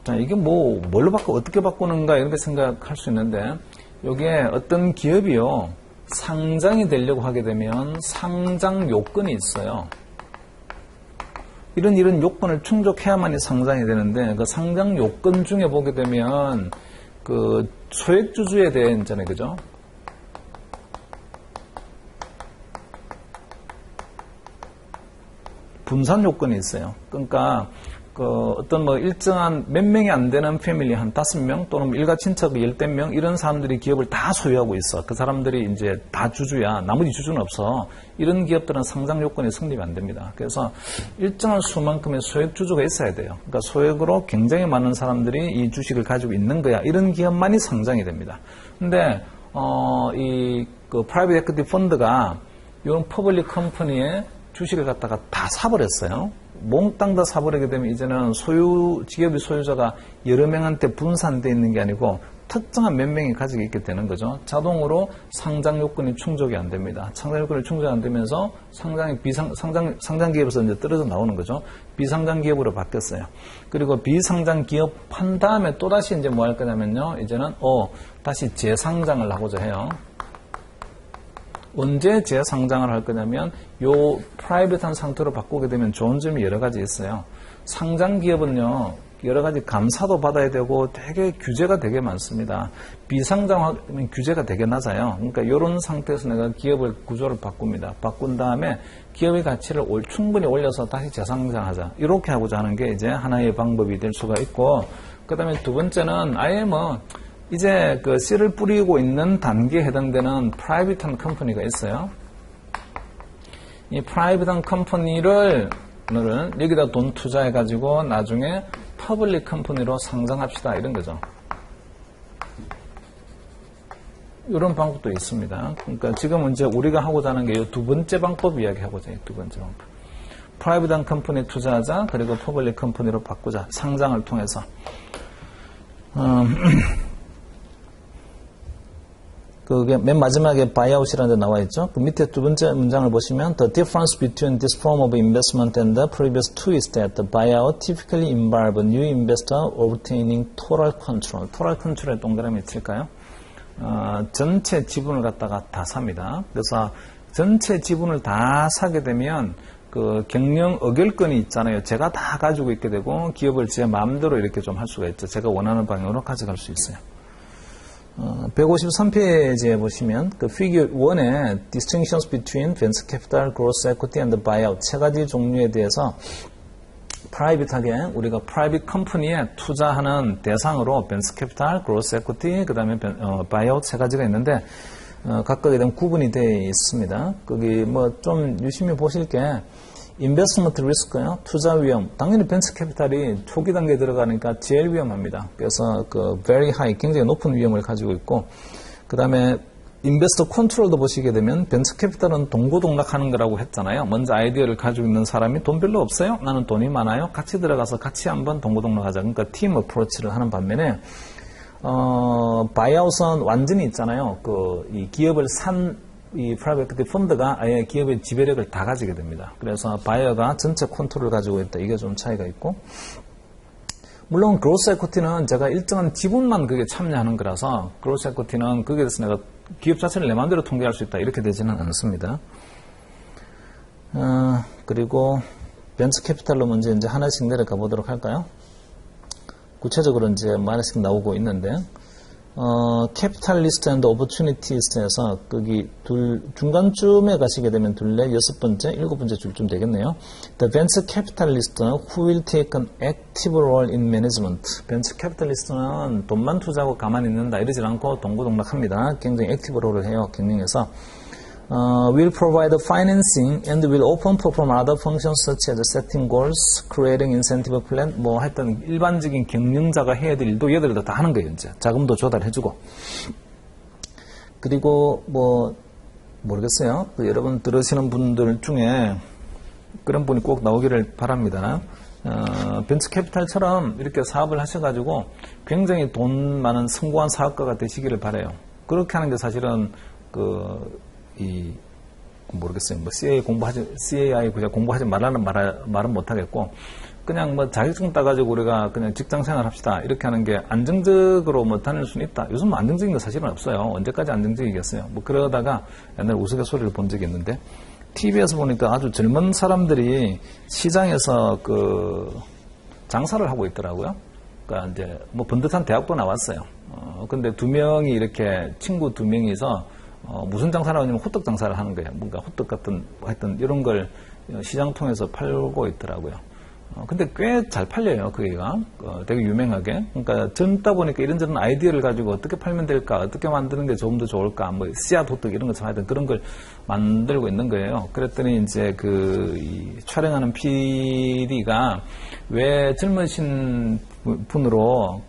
자, 이게 뭘로 어떻게 바꾸는가 이렇게 생각할 수 있는데, 여기에 어떤 기업이요, 상장이 되려고 하게 되면 상장 요건이 있어요. 이런 요건을 충족해야만이 상장이 되는데, 그 상장 요건 중에 보게 되면, 그 소액주주에 대해 있잖아요. 그죠? 분산 요건이 있어요. 그러니까, 어떤 일정한 몇 명이 안 되는 패밀리 한 5명 또는 일가 친척 10명 이런 사람들이 기업을 다 소유하고 있어. 그 사람들이 이제 다 주주야. 나머지 주주는 없어. 이런 기업들은 상장 요건이 성립이 안 됩니다. 그래서 일정한 수만큼의 소액 주주가 있어야 돼요. 그러니까 소액으로 굉장히 많은 사람들이 이 주식을 가지고 있는 거야. 이런 기업만이 상장이 됩니다. 근데 프라이빗 에퀴티 펀드가 이런 퍼블릭 컴퍼니의 주식을 갖다가 다 사버렸어요. 몽땅 다 사버리게 되면 이제는 기업의 소유자가 여러 명한테 분산되어 있는 게 아니고 특정한 몇 명이 가지고 있게 되는 거죠. 자동으로 상장 요건이 충족이 안 됩니다. 상장 요건이 충족이 안 되면서 상장 기업에서 이제 떨어져 나오는 거죠. 비상장 기업으로 바뀌었어요. 그리고 비상장 기업 한 다음에 또다시 이제 뭐 할 거냐면요. 이제는 다시 재상장을 하고자 해요. 언제 재상장을 할 거냐면 요 프라이빗한 상태로 바꾸게 되면 좋은 점이 여러 가지 있어요. 상장 기업은요 여러 가지 감사도 받아야 되고 되게 규제가 되게 많습니다. 비상장하면 규제가 되게 낮아요. 그러니까 이런 상태에서 내가 기업을 구조를 바꿉니다. 바꾼 다음에 기업의 가치를 충분히 올려서 다시 재상장하자. 이렇게 하고자 하는 게 이제 하나의 방법이 될 수가 있고, 그 다음에 두 번째는 아예 이제 그 씨를 뿌리고 있는 단계에 해당되는 프라이빗한 컴퍼니가 있어요. 이 프라이빗한 컴퍼니를 여기다 돈 투자해가지고 나중에 퍼블릭 컴퍼니로 상장합시다. 이런 거죠. 이런 방법도 있습니다. 그러니까 지금 이제 우리가 하고자 하는 게 이 두 번째 방법 이야기하고자 해요. 두 번째 방법. 프라이빗한 컴퍼니에 투자하자. 그리고 퍼블릭 컴퍼니로 바꾸자. 상장을 통해서. 그게 맨 마지막에 buyout이라는 데 나와 있죠. 그 밑에 두 번째 문장을 보시면 the difference between this form of investment and the previous two is that the buyout typically involve a new investor obtaining total control. total control에 동그라미 칠까요? 전체 지분을 갖다가 다 삽니다. 그래서 전체 지분을 다 사게 되면 그 경영 의결권이 있잖아요. 제가 다 가지고 있게 되고 기업을 제 마음대로 이렇게 좀 할 수가 있죠. 제가 원하는 방향으로 가져갈 수 있어요. 153페이지에 보시면 그 피규어 1에 distinctions between venture capital, growth equity and buyout 세 가지 종류에 대해서 프라이빗하게 우리가 프라이빗 컴퍼니에 투자하는 대상으로 venture capital, growth equity, 그 다음에 buyout 세 가지가 있는데 각각에 대한 구분이 되어 있습니다. 거기 좀 유심히 보실 게 인베스트먼트 리스크요, 투자 위험. 당연히 벤처 캐피탈이 초기 단계에 들어가니까 제일 위험합니다. 그래서 그 very high, 굉장히 높은 위험을 가지고 있고, 그 다음에 인베스터 컨트롤도 보시게 되면 벤처 캐피탈은 동고동락하는 거라고 했잖아요. 먼저 아이디어를 가지고 있는 사람이 돈 별로 없어요. 나는 돈이 많아요. 같이 들어가서 같이 한번 동고동락하자. 그러니까 팀 어프로치를 하는 반면에 바이아웃은 완전히 있잖아요. 이 기업을 이 프라이빗 에퀴티 펀드가 아예 기업의 지배력을 다 가지게 됩니다. 그래서 바이어가 전체 컨트롤을 가지고 있다. 이게 좀 차이가 있고, 물론 그로스 에퀴티는 제가 일정한 지분만 그게 참여하는 거라서 그로스 에퀴티는 거기에 대해서 내가 기업 자체를 내 마음대로 통제할 수 있다. 이렇게 되지는 않습니다. 그리고 벤처 캐피탈로 먼저 이제 하나씩 내려가 보도록 할까요? 구체적으로 이제 하나씩 나오고 있는데, 캐피탈리스트 앤드 오퍼튜니티스트에서 거기 중간쯤에 가시게 되면 둘레 6번째, 7번째 줄쯤 되겠네요. The venture capitalist who will take an active role in management. 벤처 캐피탈리스트는 돈만 투자하고 가만히 있는다 이러지 않고 동고동락합니다. 굉장히 액티브 롤을 해요. 경영에서. will provide financing and will often perform other functions such as setting goals, creating incentive plan, 하여튼 일반적인 경영자가 해야 될 일도 얘들도 다 하는 거예요. 이제 자금도 조달해주고. 그리고 모르겠어요. 여러분 들으시는 분들 중에 그런 분이 꼭 나오기를 바랍니다. 벤처 캐피탈처럼 이렇게 사업을 하셔가지고 굉장히 돈 많은 성공한 사업가가 되시기를 바라요. 그렇게 하는 게 사실은 모르겠어요. 뭐 CAI 공부하지 말은 못하겠고, 그냥 뭐 자격증 따가지고 우리가 그냥 직장 생활 합시다. 이렇게 하는 게 안정적으로 뭐 다닐 수는 있다. 요즘 뭐 안정적인 거 사실은 없어요. 언제까지 안정적이겠어요. 뭐 그러다가 옛날에 우스갯소리를 본 적이 있는데, TV에서 보니까 아주 젊은 사람들이 시장에서 장사를 하고 있더라고요. 그러니까 이제 뭐 번듯한 대학도 나왔어요. 근데 두 명이 이렇게 친구 두 명이서 무슨 장사를 하냐면 호떡 장사를 하는 거예요. 뭔가 호떡 같은 하여튼 이런 걸 시장 통해서 팔고 있더라고요. 근데 꽤 잘 팔려요, 그게가. 되게 유명하게. 그러니까 젊다 보니까 이런저런 아이디어를 가지고 어떻게 팔면 될까, 어떻게 만드는 게 좀 더 좋을까, 뭐, 씨앗 호떡 이런 것처럼 하여튼 그런 걸 만들고 있는 거예요. 그랬더니 이제 이 촬영하는 PD가 왜 젊으신 분으로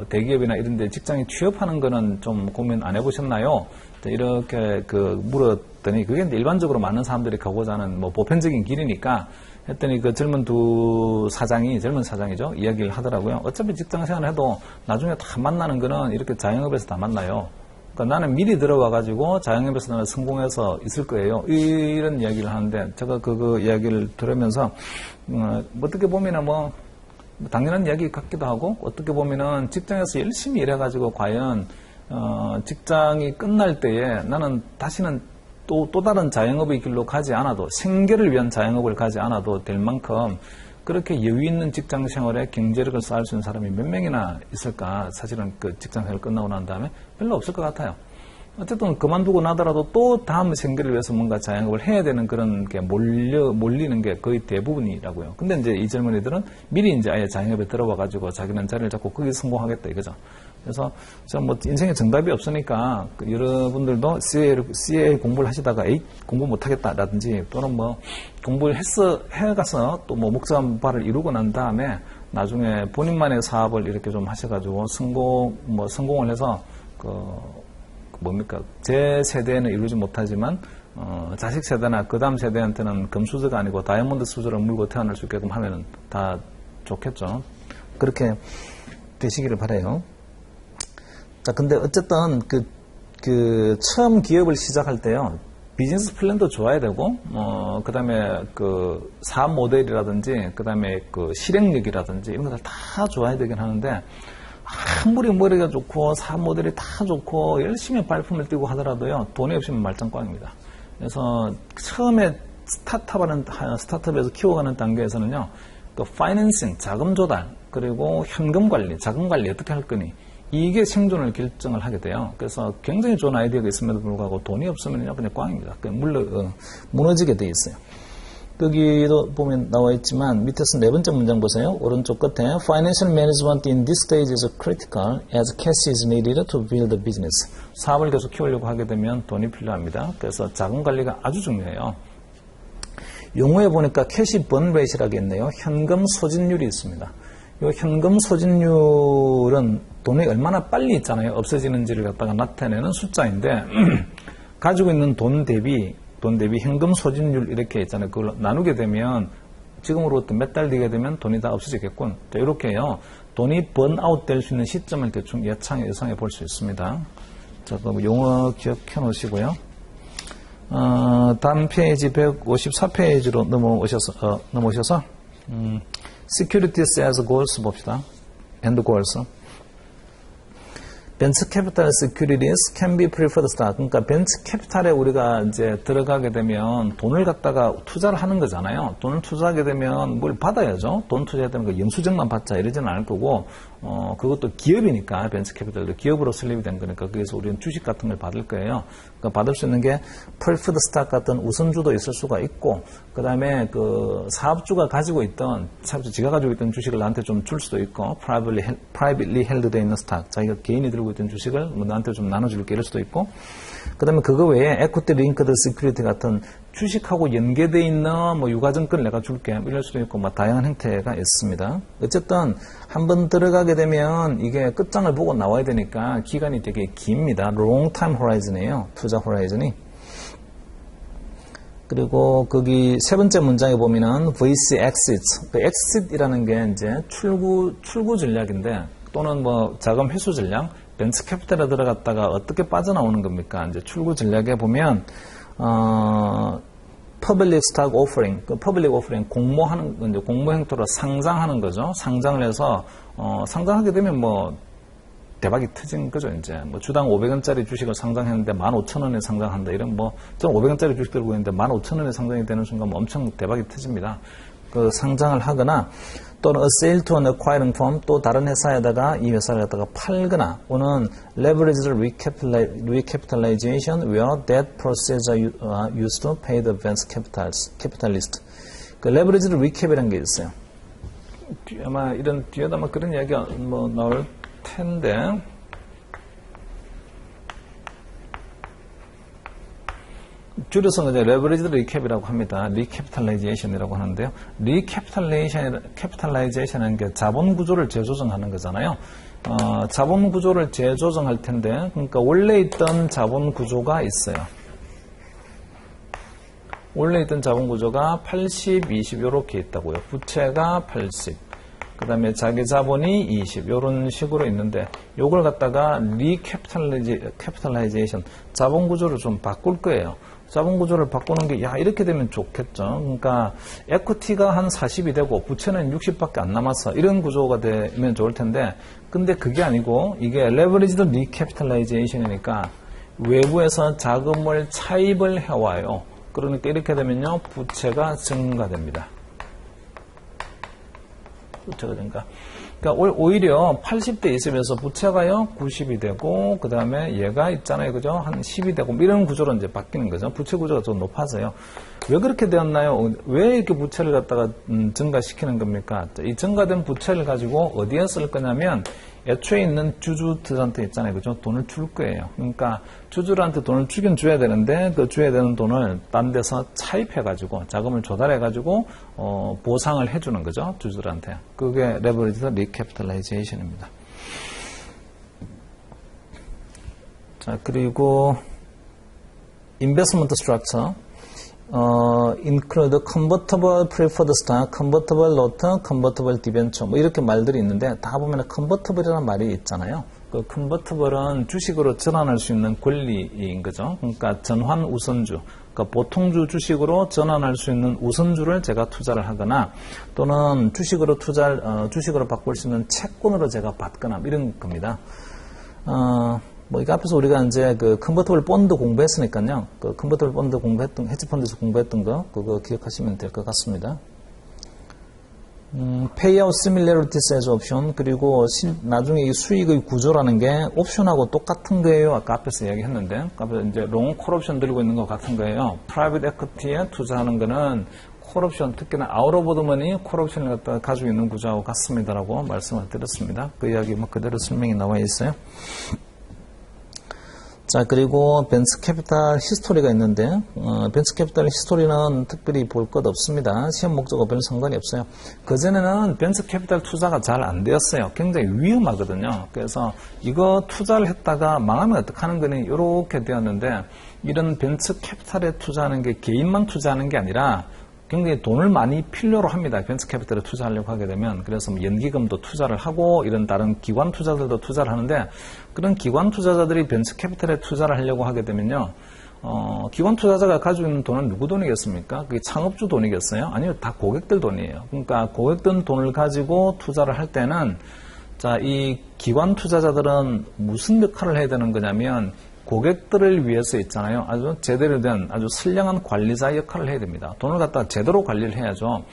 대기업이나 이런 데 직장에 취업하는 거는 좀 고민 안 해보셨나요? 이렇게 물었더니 그게 일반적으로 많은 사람들이 가고자 하는 뭐 보편적인 길이니까 했더니 젊은 젊은 사장이죠. 이야기를 하더라고요. 어차피 직장 생활을 해도 나중에 다 만나는 거는 이렇게 자영업에서 다 만나요. 그러니까 나는 미리 들어와가지고 자영업에서 나는 성공해서 있을 거예요. 이런 이야기를 하는데 제가 그 이야기를 들으면서, 어떻게 보면은 뭐, 당연한 이야기 같기도 하고, 어떻게 보면은 직장에서 열심히 일해가지고 과연, 직장이 끝날 때에 나는 다시는 또 다른 자영업의 길로 가지 않아도 생계를 위한 자영업을 가지 않아도 될 만큼 그렇게 여유 있는 직장 생활에 경제력을 쌓을 수 있는 사람이 몇 명이나 있을까? 사실은 그 직장 생활 끝나고 난 다음에 별로 없을 것 같아요. 어쨌든 그만두고 나더라도 또 다음 생계를 위해서 뭔가 자영업을 해야 되는 그런 게 몰리는 게 거의 대부분이라고요. 근데 이제 이 젊은이들은 미리 이제 아예 자영업에 들어와가지고 자기는 자리를 잡고 거기 성공하겠다 이거죠. 그래서 저는 뭐 인생에 정답이 없으니까 여러분들도 CA 공부를 하시다가 공부 못하겠다라든지 또는 뭐 공부를 해가서 또 뭐 목적한 바를 이루고 난 다음에 나중에 본인만의 사업을 이렇게 좀 하셔가지고 성공을 해서 제 세대에는 이루지 못하지만 자식 세대나 그 다음 세대한테는 금수저가 아니고 다이아몬드 수저를 물고 태어날 수 있게끔 하면 다 좋겠죠. 그렇게 되시기를 바라요. 자, 근데 어쨌든 처음 기업을 시작할 때요, 비즈니스 플랜도 좋아야 되고, 그 다음에 사업 모델이라든지, 그 다음에 실행력이라든지, 이런 것들 다 좋아야 되긴 하는데, 아무리 머리가 좋고, 사업 모델이 다 좋고, 열심히 발품을 띄고 하더라도요, 돈이 없으면 말짱꽝입니다. 그래서 처음에 스타트업에서 키워가는 단계에서는요, 파이낸싱, 자금 조달, 그리고 현금 관리, 자금 관리 어떻게 할 거니, 이게 생존을 결정을 하게 돼요. 그래서 굉장히 좋은 아이디어가 있음에도 불구하고 돈이 없으면 그냥 꽝입니다. 무너지게 돼 있어요. 여기도 보면 나와 있지만 밑에서 네 번째 문장 보세요. 오른쪽 끝에 Financial management in this stage is critical as cash is needed to build the business. 사업을 계속 키우려고 하게 되면 돈이 필요합니다. 그래서 자금 관리가 아주 중요해요. 용어에 보니까 캐시 번 레이시라고 있네요. 현금 소진율이 있습니다. 이 현금 소진율은 돈이 얼마나 빨리 있잖아요. 없어지는지를 갖다가 나타내는 숫자인데 가지고 있는 돈 대비 현금 소진율 이렇게 있잖아요. 그걸 나누게 되면 지금으로부터 몇 달 뒤게 되면 돈이 다 없어지겠군. 자, 이렇게요. 돈이 번아웃 될 수 있는 시점을 대충 예상해 볼 수 있습니다. 자, 그럼 용어 기억해 놓으시고요. 다음 페이지 154페이지로 넘어오셔서 Securities as goals 봅시다. And goals. 벤처 캐피탈 securities can be preferred stock. 그러니까 벤처 캐피탈에 우리가 이제 들어가게 되면 돈을 갖다가 투자를 하는 거잖아요. 돈을 투자하게 되면 뭘 받아야죠. 돈 투자해야 되면 영수증만 받자 이러지는 않을 거고, 그것도 기업이니까 벤처 캐피탈도 기업으로 설립이 된 거니까 거기서 우리는 주식 같은 걸 받을 거예요. 그러니까 받을 수 있는 게 preferred stock 같은 우선주도 있을 수가 있고, 그 다음에 사업주가 가지고 있던, 지가 가지고 있던 주식을 나한테 좀 줄 수도 있고, privately held 돼 있는 스탁, 자기가 개인이 들고 있던 주식을 나한테 좀 나눠줄게 이럴 수도 있고, 그 다음에 그거 외에 equity linked security 같은 주식하고 연계되어 있는 유가증권을 내가 줄게 이럴 수도 있고, 다양한 형태가 있습니다. 어쨌든 한번 들어가게 되면 이게 끝장을 보고 나와야 되니까 기간이 되게 깁니다. long time horizon이에요. 투자 호라이즌이. 그리고 거기 세 번째 문장에 보면은 VC exits. 그 exit이라는 게 이제 출구 전략인데 또는 뭐 자금 회수 전략, 벤처 캐피탈에 들어갔다가 어떻게 빠져나오는 겁니까? 이제 출구 전략에 보면 public stock offering, 그 public offering 공모하는 이제 공모 행태로 상장하는 거죠. 상장을 해서 상장하게 되면 뭐 대박이 터진 거죠, 이제. 뭐, 주당 500원짜리 주식을 상장했는데 15,000원에 상장한다. 이런 뭐, 저는 500원짜리 주식 들고 있는데 15,000원에 상장이 되는 순간 뭐 엄청 대박이 터집니다. 그 상장을 하거나 또는 a sale to an acquiring firm 또 다른 회사에다가 이 회사를 갖다가 팔거나 또는 leveraged recapitalization where debt proceeds are used to pay the venture capitalist. 그 leveraged recap이라는 게 있어요. 아마 이런 뒤에도 아마 그런 이야기가 뭐 나올 텐데 줄여서 이제 레버리지드 리캡이라고 합니다. 리캐피탈라이제이션이라고 하는데요. 리캐피탈라이제이션은 게 자본 구조를 재조정하는 거잖아요. 자본 구조를 재조정할 텐데 그러니까 원래 있던 자본 구조가 있어요. 원래 있던 자본 구조가 80, 20 이렇게 있다고요. 부채가 80. 그 다음에 자기 자본이 20 이런 식으로 있는데 요걸 갖다가 리캐피탈라이제이션 자본 구조를 좀 바꿀 거예요. 자본 구조를 바꾸는 게 이렇게 되면 좋겠죠. 그러니까 에퀴티가 한 40이 되고 부채는 60밖에 안 남았어. 이런 구조가 되면 좋을 텐데 근데 그게 아니고 이게 레버리지드 리캐피탈라이제이션이니까 외부에서 자금을 차입을 해와요. 그러니까 이렇게 되면요 부채가 증가됩니다. 부채가 증가. 그러니까 오히려 80대 있으면서 부채가요 90이 되고 그 다음에 얘가 있잖아요, 그죠? 한 10이 되고 이런 구조로 이제 바뀌는 거죠. 부채 구조가 좀 높아져요. 왜 그렇게 되었나요? 왜 이렇게 부채를 갖다가 증가시키는 겁니까? 이 증가된 부채를 가지고 어디에 쓸 거냐면 애초에 있는 주주들한테 있잖아요, 그죠? 돈을 줄 거예요. 그러니까 주주들한테 돈을 주긴 줘야 되는데 그 줘야 되는 돈을 딴 데서 차입해가지고 자금을 조달해가지고 보상을 해주는 거죠, 주주들한테. 그게 레버리지드 리캐피탈라이제이션입니다. 자, 그리고 investment structure. include convertible preferred stock, convertible note, convertible debenture 뭐 이렇게 말들이 있는데 다 보면 convertible이라는 말이 있잖아요. 그 convertible은 주식으로 전환할 수 있는 권리인 거죠. 그러니까 전환 우선주, 그러니까 보통주 주식으로 전환할 수 있는 우선주를 제가 투자를 하거나 또는 주식으로 바꿀 수 있는 채권으로 제가 받거나 이런 겁니다. 뭐, 이거 앞에서 우리가 이제 그 컨버터블 본드 공부했으니까요. 그 컨버터블 본드 공부했던, 헤지펀드에서 공부했던 거, 그거 기억하시면 될 것 같습니다. payout similarities as option, 그리고 나중에 이 수익의 구조라는 게 옵션하고 똑같은 거예요. 아까 앞에서 이야기했는데. 앞에서 이제 롱 콜옵션 들고 있는 거 같은 거예요. 프라이빗 에퀴티에 투자하는 거는 콜옵션, 특히나 아웃 오브 더 머니 콜옵션을 갖다가 가지고 있는 구조하고 같습니다라고 말씀을 드렸습니다. 그 이야기 뭐 그대로 설명이 나와 있어요. 자, 그리고 벤처 캐피탈 히스토리가 있는데 벤처 캐피탈 히스토리는 특별히 볼 것 없습니다. 시험 목적과 별 상관이 없어요. 그전에는 벤처 캐피탈 투자가 잘 안 되었어요. 굉장히 위험하거든요. 그래서 이거 투자를 했다가 망하면 어떡하는 거니 이렇게 되었는데 이런 벤처 캐피탈에 투자하는 게 개인만 투자하는 게 아니라 굉장히 돈을 많이 필요로 합니다. 벤처 캐피탈에 투자하려고 하게 되면. 그래서 연기금도 투자를 하고 이런 다른 기관 투자들도 투자를 하는데 그런 기관 투자자들이 벤처 캐피탈에 투자를 하려고 하게 되면요. 기관 투자자가 가지고 있는 돈은 누구 돈이겠습니까? 그게 창업주 돈이겠어요? 아니요. 다 고객들 돈이에요. 그러니까 고객들 돈을 가지고 투자를 할 때는 자, 이 기관 투자자들은 무슨 역할을 해야 되는 거냐면 고객들을 위해서 있잖아요. 아주 제대로 된 아주 선량한 관리자 역할을 해야 됩니다. 돈을 갖다 제대로 관리를 해야죠.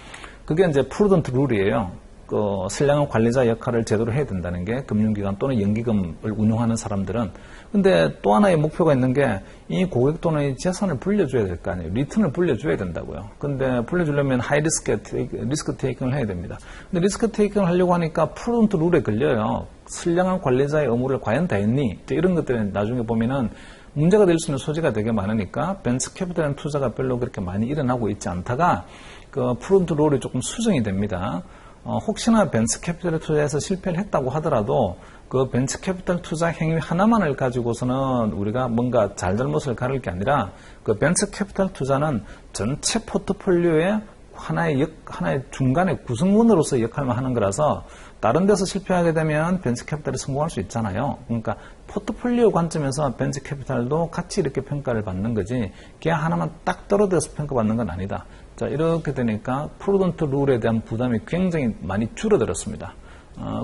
그게 이제 프루던트 룰이에요. 그 선량한 관리자 역할을 제대로 해야 된다는 게 금융기관 또는 연기금을 운용하는 사람들은. 근데 또 하나의 목표가 있는 게 이 고객 돈의 재산을 불려줘야 될 거 아니에요. 리턴을 불려줘야 된다고요. 근데 불려주려면 하이 리스크 테이킹을 해야 됩니다. 근데 리스크 테이킹을 하려고 하니까 프루던트 룰에 걸려요. 선량한 관리자의 의무를 과연 다했니? 이런 것들은 나중에 보면은 문제가 될 수 있는 소지가 되게 많으니까 벤처 캐피탈 투자가 별로 그렇게 많이 일어나고 있지 않다가 그 프루던트 룰이 조금 수정이 됩니다. 혹시나 벤처 캐피탈에 투자해서 실패를 했다고 하더라도 그 벤처 캐피탈 투자 행위 하나만을 가지고서는 우리가 뭔가 잘잘못을 가릴 게 아니라 그 벤처 캐피탈 투자는 전체 포트폴리오의 하나의 중간의 구성원으로서 역할만 하는 거라서 다른 데서 실패하게 되면 벤처 캐피탈이 성공할 수 있잖아요. 그러니까 포트폴리오 관점에서 벤처 캐피탈도 같이 이렇게 평가를 받는 거지 걔 하나만 딱 떨어져서 평가받는 건 아니다. 자, 이렇게 되니까 프루던트 룰에 대한 부담이 굉장히 많이 줄어들었습니다.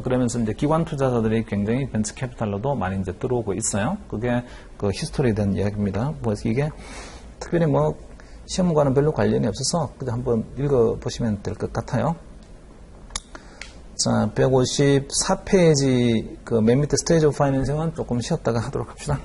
그러면서 이제 기관 투자자들이 굉장히 벤처 캐피탈로도 많이 이제 들어오고 있어요. 그게 그 히스토리에 대한 이야기입니다. 그래서 이게 특별히 뭐 시험과는 별로 관련이 없어서 그냥 한번 읽어보시면 될 것 같아요. 자, 154페이지 그 맨 밑에 스테이지 오브 파이낸싱은 조금 쉬었다가 하도록 합시다.